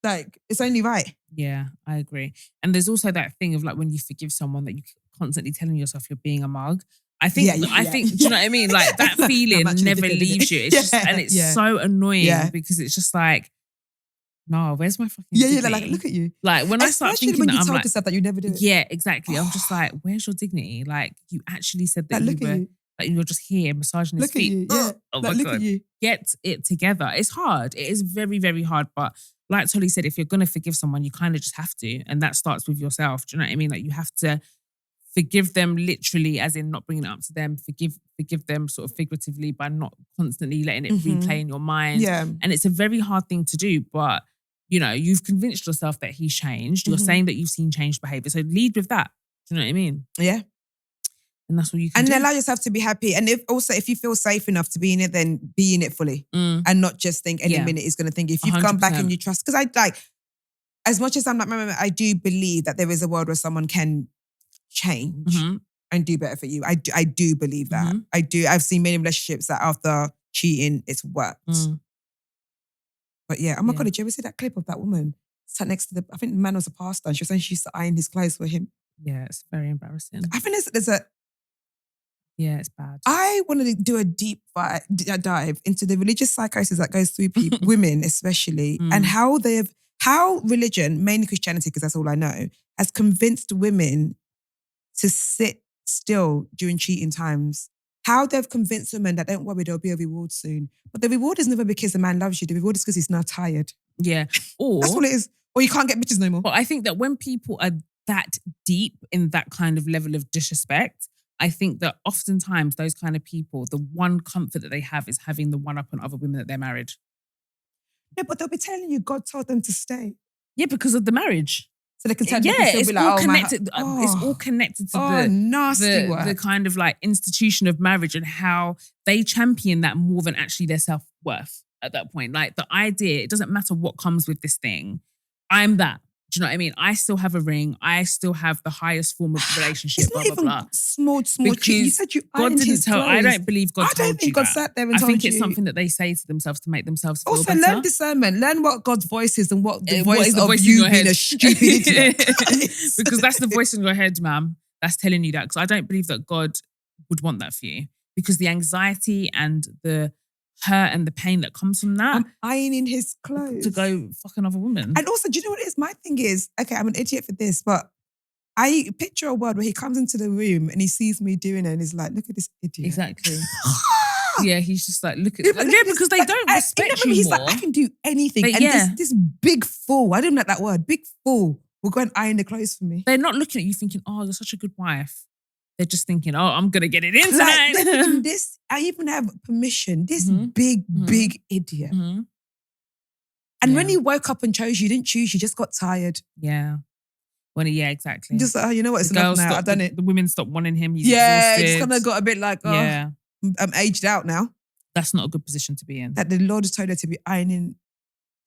Like, it's only right. Yeah, I agree. And there's also that thing of like when you forgive someone that you constantly telling yourself you're being a mug. I think, do you know what I mean? Like that feeling never leaves you. It's just, and it's so annoying because it's just like, no, where's my fucking dignity? Like, look at you. Like when I start thinking when you that, I'm told like, yourself that you never do it. Yeah, exactly. I'm just like, where's your dignity? Like you actually said that like, you're just here massaging his feet. Look at you. Yeah. Oh like, my look God. At you. Get it together. It's hard. It is very, very hard. But like Tolly said, if you're going to forgive someone, you kind of just have to. And that starts with yourself. Do you know what I mean? Like you have to forgive them literally, as in not bringing it up to them. Forgive them sort of figuratively by not constantly letting it replay in your mind. Yeah. And it's a very hard thing to do. But, you know, you've convinced yourself that he's changed. You're saying that you've seen changed behavior. So lead with that. Do you know what I mean? Yeah. And that's what you can do. And allow yourself to be happy. And if you feel safe enough to be in it, then be in it fully. And not just think any minute is going to think. If you've 100%. Come back and you trust, because as much as I'm like, I do believe that there is a world where someone can change and do better for you. I do believe that. I do. I've seen many relationships that after cheating, it's worked. But yeah, oh my God, did you ever see that clip of that woman sat next to I think the man was a pastor and she was saying she used to iron his clothes for him. Yeah, it's very embarrassing. I think there's a... Yeah, it's bad. I wanted to do a deep dive into the religious psychosis that goes through people, women especially, and how religion, mainly Christianity, because that's all I know, has convinced women to sit still during cheating times. How they've convinced women that don't worry, there'll be a reward soon. But the reward is never because the man loves you. The reward is because he's now tired. Yeah. Or that's all it is. Or you can't get bitches no more. But I think that when people are that deep in that kind of level of disrespect, I think that oftentimes those kind of people, the one comfort that they have is having the one up on other women that they're married. No, but they'll be telling you God told them to stay. Yeah, because of the marriage. So they can tell it's all connected. It's all connected to the kind of like institution of marriage and how they champion that more than actually their self-worth at that point. Like the idea, it doesn't matter what comes with this thing. I'm that. Do you know what I mean? I still have a ring. I still have the highest form of relationship. It's not blah, even blah, blah. small cheat. You said you God ironed didn't his tell. clothes. I don't believe God told you I don't think God that. sat there and told you. I think it's something that they say to themselves to make themselves feel also, better. learn discernment. Learn what God's voice is and what the What voice is the of voice in you your being head? a stupid idiot. Because that's the voice in your head, ma'am. That's telling you that. Because I don't believe that God would want that for you. Because the anxiety and the hurt and the pain that comes from that. I'm ironing his clothes. To go fuck another woman. And also, do you know what it is? My thing is, okay, I'm an idiot for this, but I picture a world where he comes into the room and he sees me doing it and he's like, look at this idiot. Exactly. Yeah, he's just like, look at because they don't respect you he's more. Like, I can do anything. But and this big fool, I didn't like that word, big fool, will go and iron the clothes for me. They're not looking at you thinking, oh, you're such a good wife. They're just thinking, oh, I'm going to get it in tonight. Like, they're thinking, I even have permission. This big idiot. And when he woke up and chose you, didn't choose, you just got tired. Yeah. Yeah, exactly. Just like, oh, you know what, it's enough now, I've done it. The women stopped wanting him, he's exhausted. It's kind of got a bit like, I'm aged out now. That's not a good position to be in. That the Lord has told her to be ironing.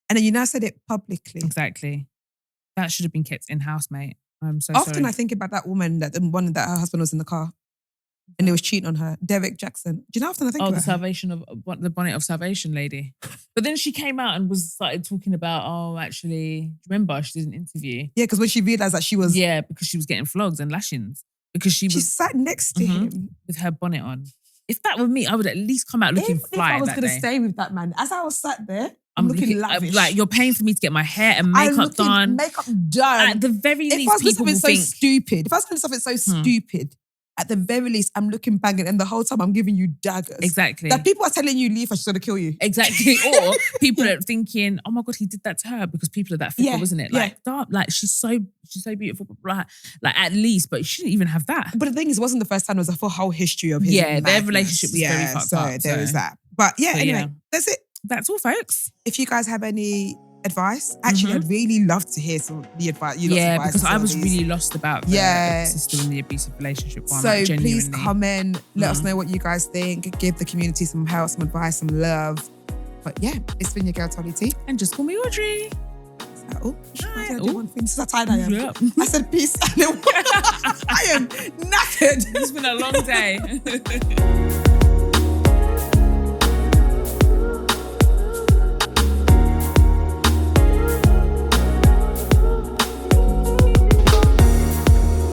And then you now said it publicly. Exactly. That should have been kept in-house, mate. I'm so sorry. Often I think about that woman, the one that her husband was in the car and he was cheating on her, Derek Jackson. Do you know how often I think about the bonnet of salvation lady. But then she came out and started talking about, oh, actually, remember she did an interview. Yeah, because when she realised that she was... Yeah, because she was getting flogs and lashings. Because she sat next to him. With her bonnet on. If that were me, I would at least come out looking fly that day. If I was going to stay with that man, as I was sat there, I'm looking lavish. Like, you're paying for me to get my hair and makeup done. Makeup done. At the very if least, I was doing people will something so think... stupid, if I was doing something so stupid, at the very least, I'm looking banging, and the whole time I'm giving you daggers. Exactly. That people are telling you, leave, she's going to kill you. Exactly. Or people are thinking, oh my God, he did that to her, because people are that fickle, isn't it? Like, like she's so beautiful, like at least, but she didn't even have that. But the thing is, it wasn't the first time. It was a full whole history of his their madness. relationship was very fucked up. There is that. But anyway, that's it. That's all, folks. If you guys have any advice, actually, I'd really love to hear some of the advice. Because I was really lost about the sister in the abusive relationship. So please comment, let us know what you guys think, give the community some help, some advice, some love. But yeah, it's been your girl Tolly T. And just call me Audrey. Oh, I do one thing. This is how tired I am. Yep. I said peace. I am knackered. It's been a long day.